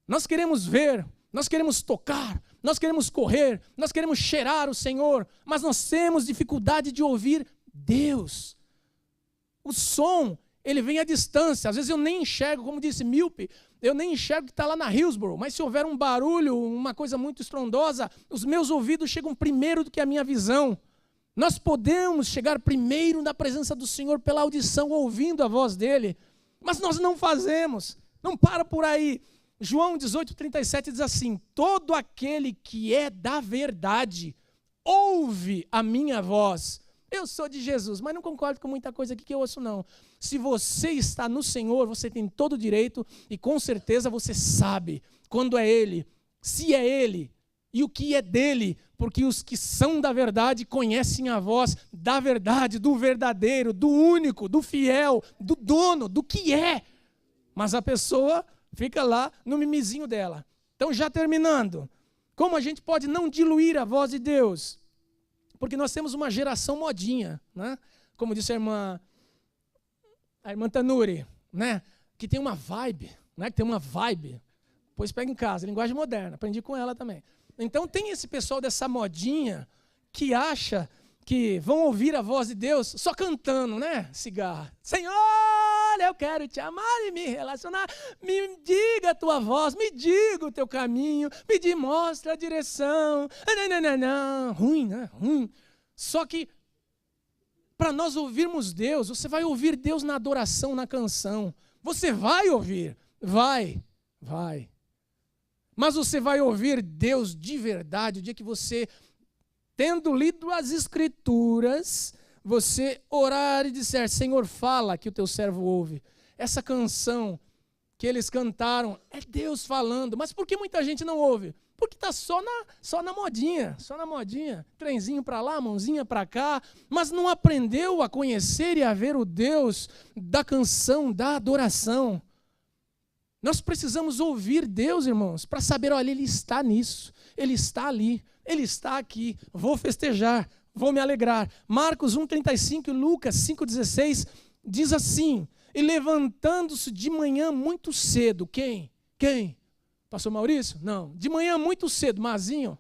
Nós queremos ver, nós queremos tocar, nós queremos correr, nós queremos cheirar o Senhor, mas nós temos dificuldade de ouvir Deus. O som, ele vem à distância. Às vezes eu nem enxergo, como disse Miope, eu nem enxergo que está lá na Hillsborough, mas se houver um barulho, uma coisa muito estrondosa, os meus ouvidos chegam primeiro do que a minha visão. Nós podemos chegar primeiro na presença do Senhor pela audição, ouvindo a voz dEle, mas nós não fazemos. Não para por aí. João 18:37 diz assim: todo aquele que é da verdade ouve a minha voz. Eu sou de Jesus, mas não concordo com muita coisa aqui que eu ouço, não. Se você está no Senhor, você tem todo o direito e com certeza você sabe quando é Ele, se é Ele e o que é dele, porque os que são da verdade conhecem a voz da verdade, do verdadeiro, do único, do fiel, do dono, do que é. Mas a pessoa fica lá no mimizinho dela. Então, já terminando, como a gente pode não diluir a voz de Deus? Porque nós temos uma geração modinha, né? Como disse a irmã Tanuri, né? Que tem uma vibe, né? Que tem uma vibe. Pois pega em casa, linguagem moderna, aprendi com ela também. Então tem esse pessoal dessa modinha que acha que vão ouvir a voz de Deus só cantando, né? Cigarra. Senhor, eu quero te amar e me relacionar. Me diga a tua voz, me diga o teu caminho, me mostra a direção. Não. Ruim, né? Ruim. Só que para nós ouvirmos Deus, você vai ouvir Deus na adoração, na canção. Você vai ouvir, vai. Mas você vai ouvir Deus de verdade o dia que você, tendo lido as Escrituras, você orar e disser: Senhor, fala, que o teu servo ouve. Essa canção que eles cantaram é Deus falando. Mas por que muita gente não ouve? Porque está só na modinha, trenzinho para lá, mãozinha para cá, mas não aprendeu a conhecer e a ver o Deus da canção, da adoração. Nós precisamos ouvir Deus, irmãos, para saber, olha, Ele está nisso, Ele está ali, Ele está aqui, vou festejar, vou me alegrar. Marcos 1,35 e Lucas 5,16 diz assim: e levantando-se de manhã muito cedo, quem? Pastor Maurício? Não. De manhã muito cedo, Mazinho?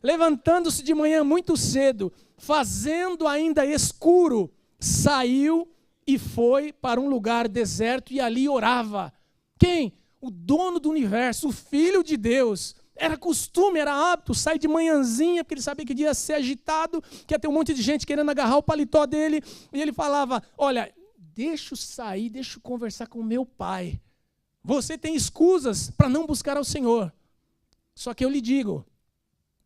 Levantando-se de manhã muito cedo, fazendo ainda escuro, saiu e foi para um lugar deserto e ali orava. Quem? O dono do universo, o Filho de Deus. Era costume, era hábito, sair de manhãzinha, porque ele sabia que ia ser agitado, que ia ter um monte de gente querendo agarrar o paletó dele. E ele falava: olha, deixa eu sair, deixa eu conversar com o meu pai. Você tem escusas para não buscar ao Senhor. Só que eu lhe digo,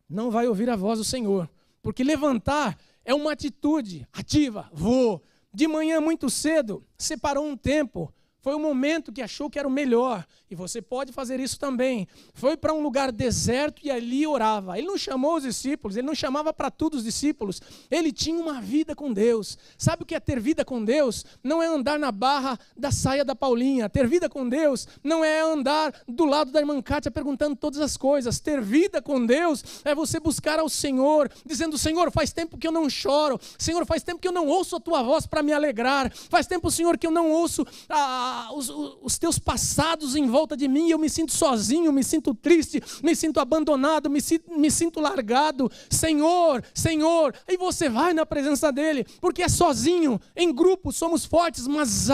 não vai ouvir a voz do Senhor. Porque levantar é uma atitude ativa. Vou. De manhã muito cedo, separou um tempo. Foi um momento que achou que era o melhor. E você pode fazer isso também. Foi para um lugar deserto e ali orava. Ele não chamou os discípulos, ele não chamava para tudo os discípulos. Ele tinha uma vida com Deus. Sabe o que é ter vida com Deus? Não é andar na barra da saia da Paulinha. Ter vida com Deus não é andar do lado da irmã Kátia perguntando todas as coisas. Ter vida com Deus é você buscar ao Senhor, dizendo: Senhor, faz tempo que eu não choro. Senhor, faz tempo que eu não ouço a tua voz para me alegrar. Faz tempo, Senhor, que eu não ouço os teus passados em volta de mim, eu me sinto sozinho, me sinto triste, me sinto abandonado, me sinto largado. Senhor, e você vai na presença dele, porque é sozinho, em grupo somos fortes, mas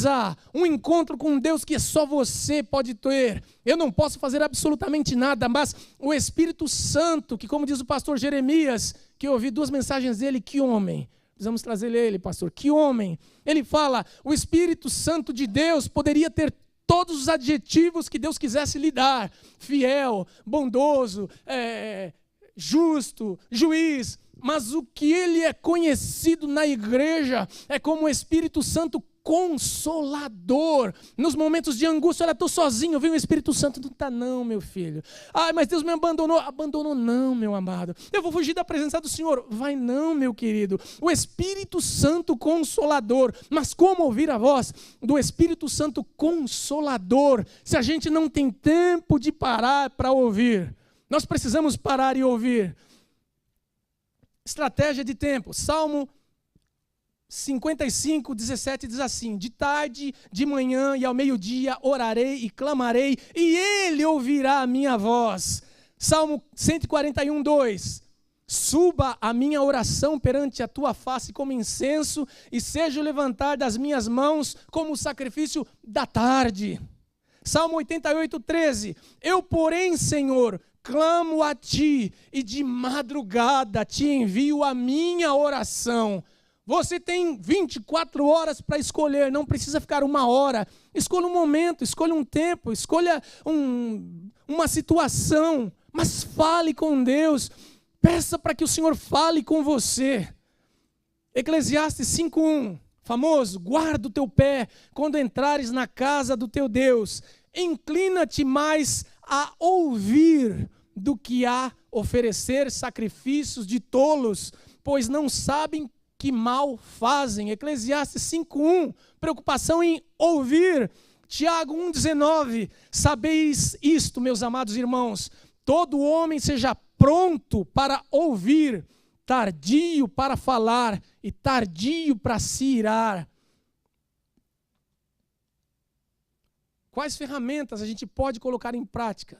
há um encontro com Deus que só você pode ter. Eu não posso fazer absolutamente nada, mas o Espírito Santo, que, como diz o pastor Jeremias, que eu ouvi 2 mensagens dele, que homem. Precisamos trazer ele, pastor. Que homem. Ele fala: o Espírito Santo de Deus poderia ter todos os adjetivos que Deus quisesse lhe dar. Fiel, bondoso, justo, juiz. Mas o que ele é conhecido na igreja é como o Espírito Santo Consolador. Nos momentos de angústia, olha, estou sozinho, vem o Espírito Santo. Não está não, meu filho. Ai, mas Deus me abandonou. Abandonou não, meu amado. Eu vou fugir da presença do Senhor. Vai não, meu querido. O Espírito Santo Consolador. Mas como ouvir a voz do Espírito Santo Consolador se a gente não tem tempo de parar para ouvir? Nós precisamos parar e ouvir. Estratégia de tempo. Salmo 55, 17 diz assim: de tarde, de manhã e ao meio-dia orarei e clamarei, e Ele ouvirá a minha voz. Salmo 141, 2: suba a minha oração perante a tua face como incenso, e seja o levantar das minhas mãos como o sacrifício da tarde. Salmo 88, 13: eu, porém, Senhor, clamo a ti, e de madrugada te envio a minha oração. Você tem 24 horas para escolher, não precisa ficar 1 hora. Escolha um momento, escolha um tempo, escolha uma situação, mas fale com Deus. Peça para que o Senhor fale com você. Eclesiastes 5:1, famoso: guarda o teu pé quando entrares na casa do teu Deus. Inclina-te mais a ouvir do que a oferecer sacrifícios de tolos, pois não sabem que mal fazem. Eclesiastes 5:1, preocupação em ouvir. Tiago 1:19, sabeis isto, meus amados irmãos, todo homem seja pronto para ouvir, tardio para falar e tardio para se irar. Quais ferramentas a gente pode colocar em prática?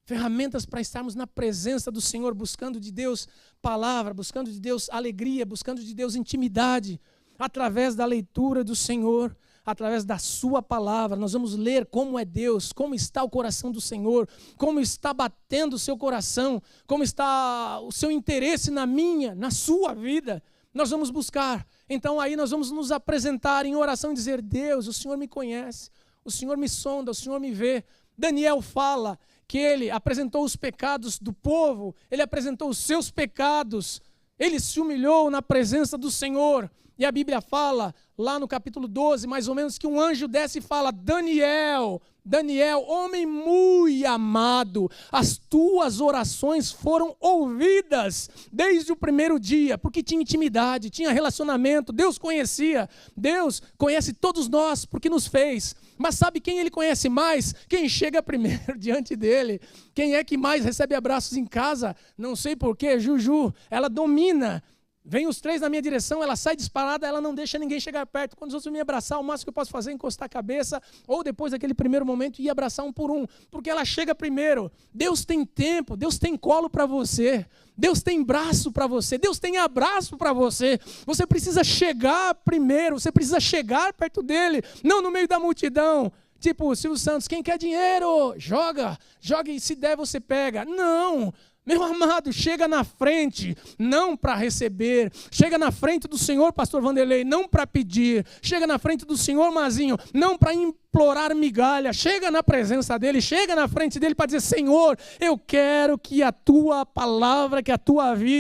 Ferramentas para estarmos na presença do Senhor, buscando de Deus palavra, buscando de Deus alegria, buscando de Deus intimidade, através da leitura do Senhor, através da sua palavra. Nós vamos ler como é Deus, como está o coração do Senhor, como está batendo o seu coração, como está o seu interesse na minha, na sua vida. Nós vamos buscar. Então aí nós vamos nos apresentar em oração e dizer: Deus, o Senhor me conhece, o Senhor me sonda, o Senhor me vê. Daniel fala que ele apresentou os pecados do povo, ele apresentou os seus pecados, ele se humilhou na presença do Senhor. E a Bíblia fala, lá no capítulo 12, mais ou menos, que um anjo desce e fala: Daniel, homem muito amado, as tuas orações foram ouvidas desde o primeiro dia, porque tinha intimidade, tinha relacionamento, Deus conhecia, Deus conhece todos nós porque nos fez. Mas sabe quem Ele conhece mais? Quem chega primeiro diante dEle. Quem é que mais recebe abraços em casa? Não sei porquê, Juju, ela domina. Vem os 3 na minha direção, ela sai disparada, ela não deixa ninguém chegar perto. Quando os outros me abraçar, o máximo que eu posso fazer é encostar a cabeça, ou depois daquele primeiro momento, ir abraçar um por um, porque ela chega primeiro. Deus tem tempo, Deus tem colo para você, Deus tem braço para você, Deus tem abraço para você. Você precisa chegar primeiro, você precisa chegar perto dele, não no meio da multidão. Tipo, Silvio Santos, quem quer dinheiro? Joga e se der você pega. Não! Meu amado, chega na frente, não para receber. Chega na frente do Senhor, pastor Vanderlei, não para pedir. Chega na frente do Senhor, Mazinho, não para implorar migalha. Chega na presença dele, chega na frente dele para dizer: Senhor, eu quero que a tua palavra, que a tua vida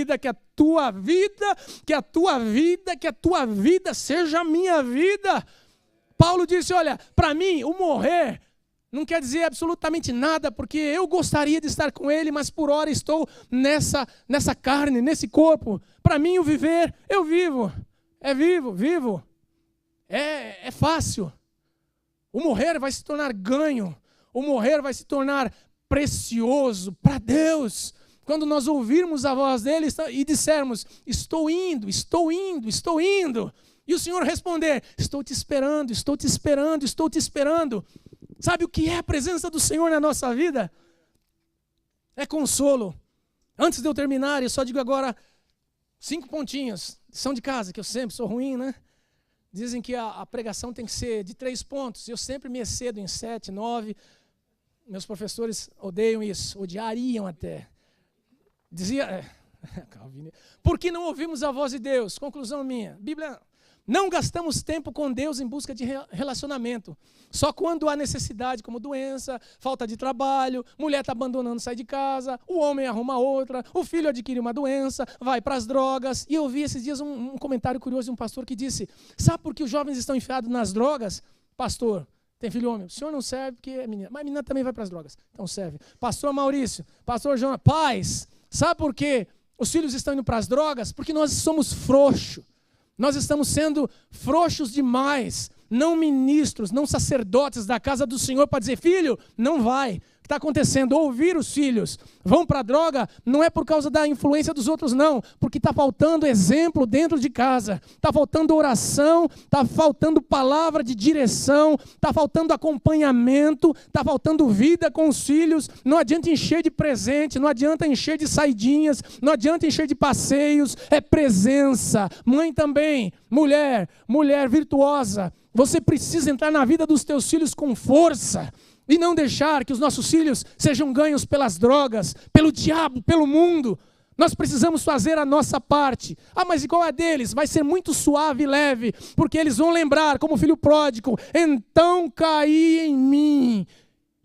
seja a minha vida. Paulo disse: olha, para mim o morrer não quer dizer absolutamente nada, porque eu gostaria de estar com ele, mas por hora estou nessa carne, nesse corpo. Para mim o viver, eu vivo. É vivo. É fácil. O morrer vai se tornar ganho. O morrer vai se tornar precioso para Deus. Quando nós ouvirmos a voz dele e dissermos: estou indo. E o Senhor responder: estou te esperando. Sabe o que é a presença do Senhor na nossa vida? É consolo. Antes de eu terminar, eu só digo agora 5 pontinhos. Lição de casa, que eu sempre sou ruim, né? Dizem que a pregação tem que ser de 3 pontos. Eu sempre me excedo em 7, 9. Meus professores odeiam isso, odiariam até. Dizia, por que não ouvimos a voz de Deus? Conclusão minha. Bíblia, Não gastamos tempo com Deus em busca de relacionamento. Só quando há necessidade, como doença, falta de trabalho, mulher está abandonando, sai de casa, o homem arruma outra, o filho adquire uma doença, vai para as drogas. E eu vi esses dias um comentário curioso de um pastor que disse, sabe por que os jovens estão enfiados nas drogas? Pastor, tem filho homem, o senhor não serve porque é menina, mas a menina também vai para as drogas, então serve. Pastor Maurício, pastor Jonas, pais, sabe por que os filhos estão indo para as drogas? Porque nós somos frouxos. Nós estamos sendo frouxos demais, não ministros, não sacerdotes da casa do Senhor para dizer, filho, não vai. O que está acontecendo? Ouvir os filhos vão para a droga, não é por causa da influência dos outros, não, porque está faltando exemplo dentro de casa, está faltando oração, está faltando palavra de direção, está faltando acompanhamento, está faltando vida com os filhos. Não adianta encher de presente, não adianta encher de saidinhas, não adianta encher de passeios, é presença. Mãe também, mulher virtuosa, você precisa entrar na vida dos teus filhos com força. E não deixar que os nossos filhos sejam ganhos pelas drogas, pelo diabo, pelo mundo. Nós precisamos fazer a nossa parte. Ah, mas igual a deles, vai ser muito suave e leve, porque eles vão lembrar, como o filho pródigo, então caí em mim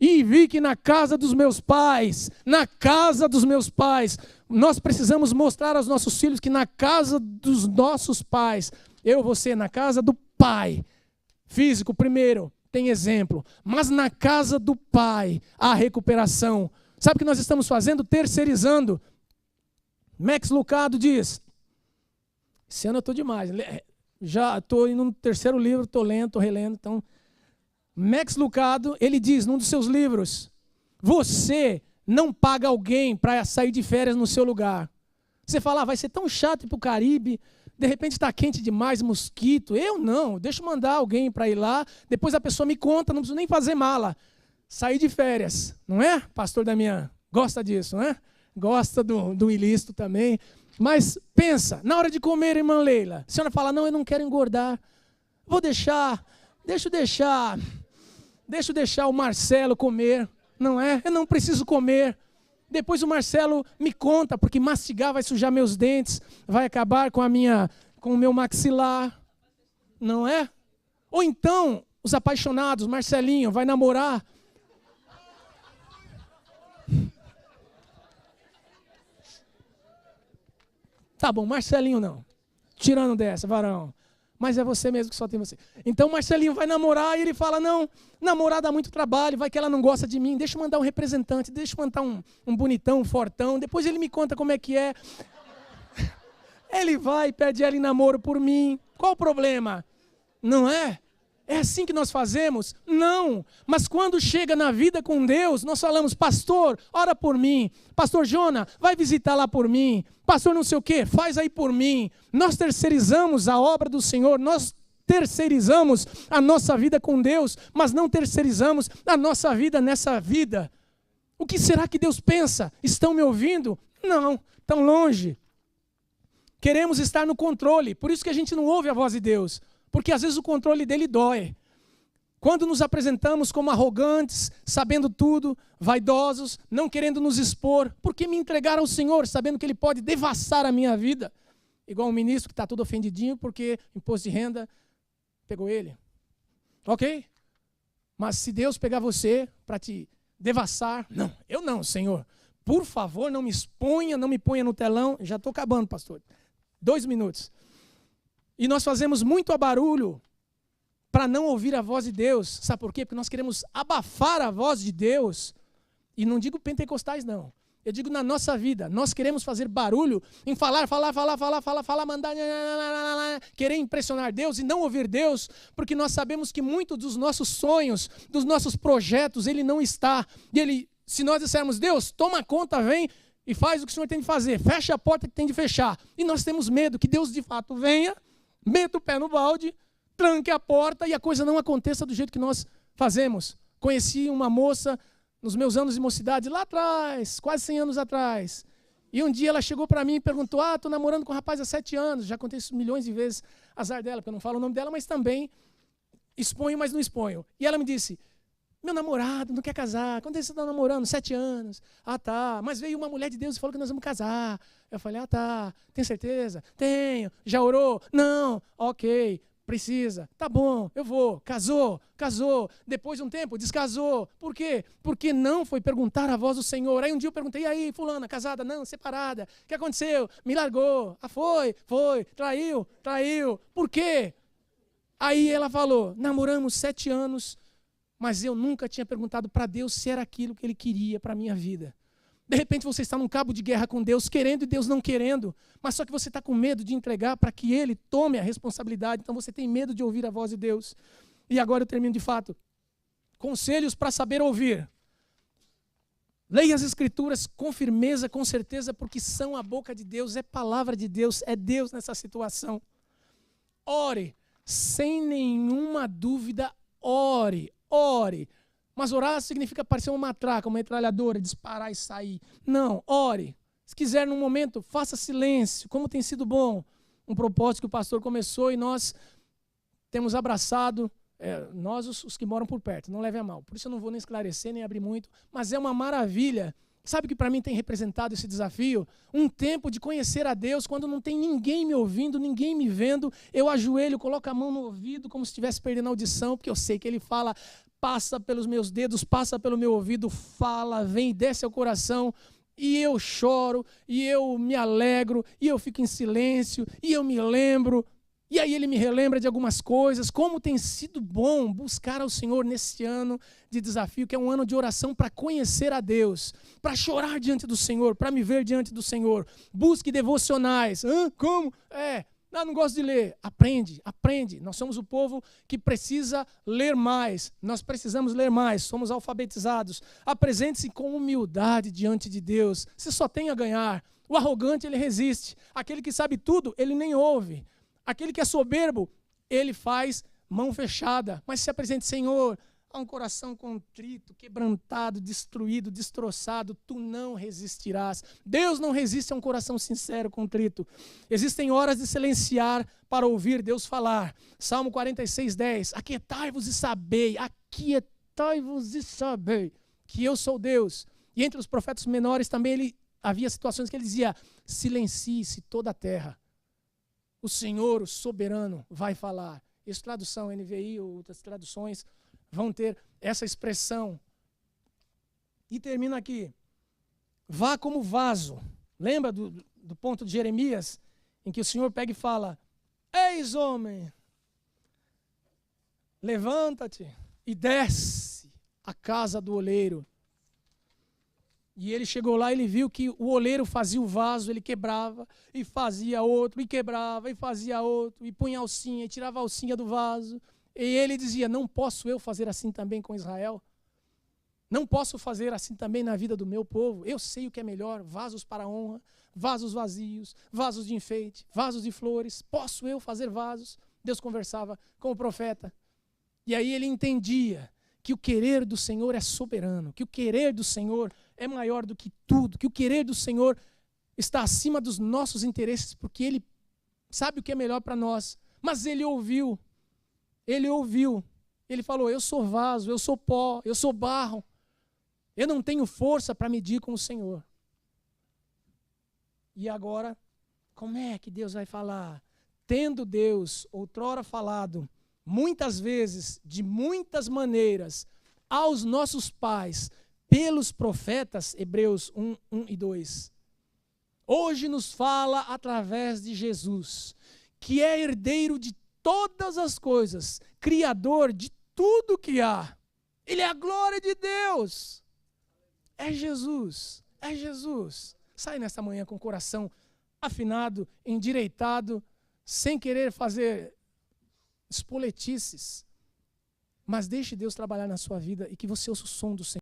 e vi que na casa dos meus pais, nós precisamos mostrar aos nossos filhos que na casa dos nossos pais, você, na casa do pai, físico primeiro, tem exemplo, mas na casa do Pai há recuperação. Sabe o que nós estamos fazendo? Terceirizando. Max Lucado diz, esse ano eu estou demais, já estou indo no terceiro livro, estou lendo, estou relendo. Então, Max Lucado, ele diz num dos seus livros, você não paga alguém para sair de férias no seu lugar. Você fala, vai ser tão chato ir para o Caribe, de repente está quente demais, mosquito. Eu não, deixa eu mandar alguém para ir lá, depois a pessoa me conta, não preciso nem fazer mala. Sair de férias, não é? Pastor Damião gosta disso, não é? Gosta do ilícito também. Mas pensa, na hora de comer, irmã Leila, a senhora fala, não, eu não quero engordar. Deixa eu deixar o Marcelo comer, não é? Eu não preciso comer. Depois o Marcelo me conta, porque mastigar vai sujar meus dentes, vai acabar com o meu maxilar, não é? Ou então, os apaixonados, Marcelinho vai namorar. Tá bom, Marcelinho não. Tirando dessa, varão. Mas é você mesmo que só tem você. Então Marcelinho vai namorar e ele fala, não, namorar dá muito trabalho, vai que ela não gosta de mim, deixa eu mandar um representante, deixa eu mandar um bonitão, um fortão, depois ele me conta como é que é. Ele vai e pede ela em namoro por mim. Qual o problema? Não é? É assim que nós fazemos? Não. Mas quando chega na vida com Deus, nós falamos, pastor, ora por mim. Pastor Jonas, vai visitar lá por mim. Pastor não sei o quê, faz aí por mim. Nós terceirizamos a obra do Senhor, nós terceirizamos a nossa vida com Deus, mas não terceirizamos a nossa vida nessa vida. O que será que Deus pensa? Estão me ouvindo? Não, tão longe. Queremos estar no controle, por isso que a gente não ouve a voz de Deus. Porque às vezes o controle dele dói. Quando nos apresentamos como arrogantes, sabendo tudo, vaidosos, não querendo nos expor, por que me entregar ao Senhor, sabendo que Ele pode devassar a minha vida? Igual um ministro que está todo ofendidinho porque imposto de renda pegou ele. Ok? Mas se Deus pegar você para te devassar, não, eu não, Senhor. Por favor, não me exponha, não me ponha no telão. Já estou acabando, pastor. 2 minutos. E nós fazemos muito barulho para não ouvir a voz de Deus. Sabe por quê? Porque nós queremos abafar a voz de Deus. E não digo pentecostais, não. Eu digo na nossa vida. Nós queremos fazer barulho em falar, mandar, querer impressionar Deus e não ouvir Deus, porque nós sabemos que muitos dos nossos sonhos, dos nossos projetos, Ele não está. E se nós dissermos, Deus, toma conta, vem e faz o que o Senhor tem de fazer. Fecha a porta que tem de fechar. E nós temos medo que Deus de fato venha, meta o pé no balde, tranque a porta e a coisa não aconteça do jeito que nós fazemos. Conheci uma moça nos meus anos de mocidade, lá atrás, quase 100 anos atrás. E um dia ela chegou para mim e perguntou, estou namorando com um rapaz há 7 anos. Já contei isso milhões de vezes, azar dela, porque eu não falo o nome dela, mas também exponho, mas não exponho. E ela me disse, Meu namorado não quer casar. Quando você está namorando? 7 anos. Ah, tá. Mas veio uma mulher de Deus e falou que nós vamos casar. Eu falei, ah, tá. Tem certeza? Tenho. Já orou? Não. Ok. Precisa. Tá bom, eu vou. Casou. Depois de um tempo, descasou. Por quê? Porque não foi perguntar a voz do Senhor. Aí um dia eu perguntei, e aí, fulana, casada? Não, separada. O que aconteceu? Me largou. Ah, foi. Traiu. Por quê? Aí ela falou, namoramos 7 anos, mas eu nunca tinha perguntado para Deus se era aquilo que Ele queria para a minha vida. De repente você está num cabo de guerra com Deus, querendo e Deus não querendo, mas só que você está com medo de entregar para que Ele tome a responsabilidade, então você tem medo de ouvir a voz de Deus. E agora eu termino de fato. Conselhos para saber ouvir. Leia as Escrituras com firmeza, com certeza, porque são a boca de Deus, é palavra de Deus, é Deus nessa situação. Ore, sem nenhuma dúvida, ore. Mas orar significa parecer uma matraca, uma metralhadora, disparar e sair. Não, ore. Se quiser num momento, faça silêncio, como tem sido bom. Um propósito que o pastor começou e nós temos abraçado, nós os que moram por perto, não leve a mal. Por isso eu não vou nem esclarecer, nem abrir muito, mas é uma maravilha. Sabe o que para mim tem representado esse desafio? Um tempo de conhecer a Deus, quando não tem ninguém me ouvindo, ninguém me vendo, eu ajoelho, coloco a mão no ouvido como se estivesse perdendo a audição, porque eu sei que Ele fala, passa pelos meus dedos, passa pelo meu ouvido, fala, vem e desce ao coração, e eu choro, e eu me alegro, e eu fico em silêncio, e eu me lembro, e aí Ele me relembra de algumas coisas, como tem sido bom buscar ao Senhor nesse ano de desafio, que é um ano de oração para conhecer a Deus, para chorar diante do Senhor, para me ver diante do Senhor. Busque devocionais. Como? Não gosto de ler. Aprende. Nós somos o povo que precisa ler mais. Nós precisamos ler mais. Somos alfabetizados. Apresente-se com humildade diante de Deus. Você só tem a ganhar. O arrogante, ele resiste. Aquele que sabe tudo, ele nem ouve. Aquele que é soberbo, ele faz mão fechada. Mas se apresente, Senhor, a um coração contrito, quebrantado, destruído, destroçado, tu não resistirás. Deus não resiste a um coração sincero, contrito. Existem horas de silenciar para ouvir Deus falar. Salmo 46:10. Aquietai-vos e sabei que eu sou Deus. E entre os profetas menores também havia situações que ele dizia, silencie-se toda a terra. O Senhor, o soberano, vai falar. Essa tradução, NVI ou outras traduções, vão ter essa expressão. E termina aqui. Vá como vaso. Lembra do ponto de Jeremias, em que o Senhor pega e fala, eis homem, levanta-te e desce à casa do oleiro. E ele chegou lá e ele viu que o oleiro fazia o vaso, ele quebrava e fazia outro, e quebrava e fazia outro, e punha alcinha e tirava a alcinha do vaso. E ele dizia, não posso eu fazer assim também com Israel? Não posso fazer assim também na vida do meu povo? Eu sei o que é melhor, vasos para honra, vasos vazios, vasos de enfeite, vasos de flores. Posso eu fazer vasos? Deus conversava com o profeta. E aí ele entendia que o querer do Senhor é soberano, que o querer do Senhor é maior do que tudo, que o querer do Senhor está acima dos nossos interesses, porque Ele sabe o que é melhor para nós. Mas Ele ouviu, Ele falou, eu sou vaso, eu sou pó, eu sou barro, eu não tenho força para medir com o Senhor. E agora, como é que Deus vai falar? Tendo Deus outrora falado, muitas vezes, de muitas maneiras, aos nossos pais, pelos profetas, Hebreus 1 e 2. Hoje nos fala através de Jesus, que é herdeiro de todas as coisas, criador de tudo que há. Ele é a glória de Deus. É Jesus. Sai nesta manhã com o coração afinado, endireitado, sem querer fazer espoletices, mas deixe Deus trabalhar na sua vida e que você ouça o som do Senhor.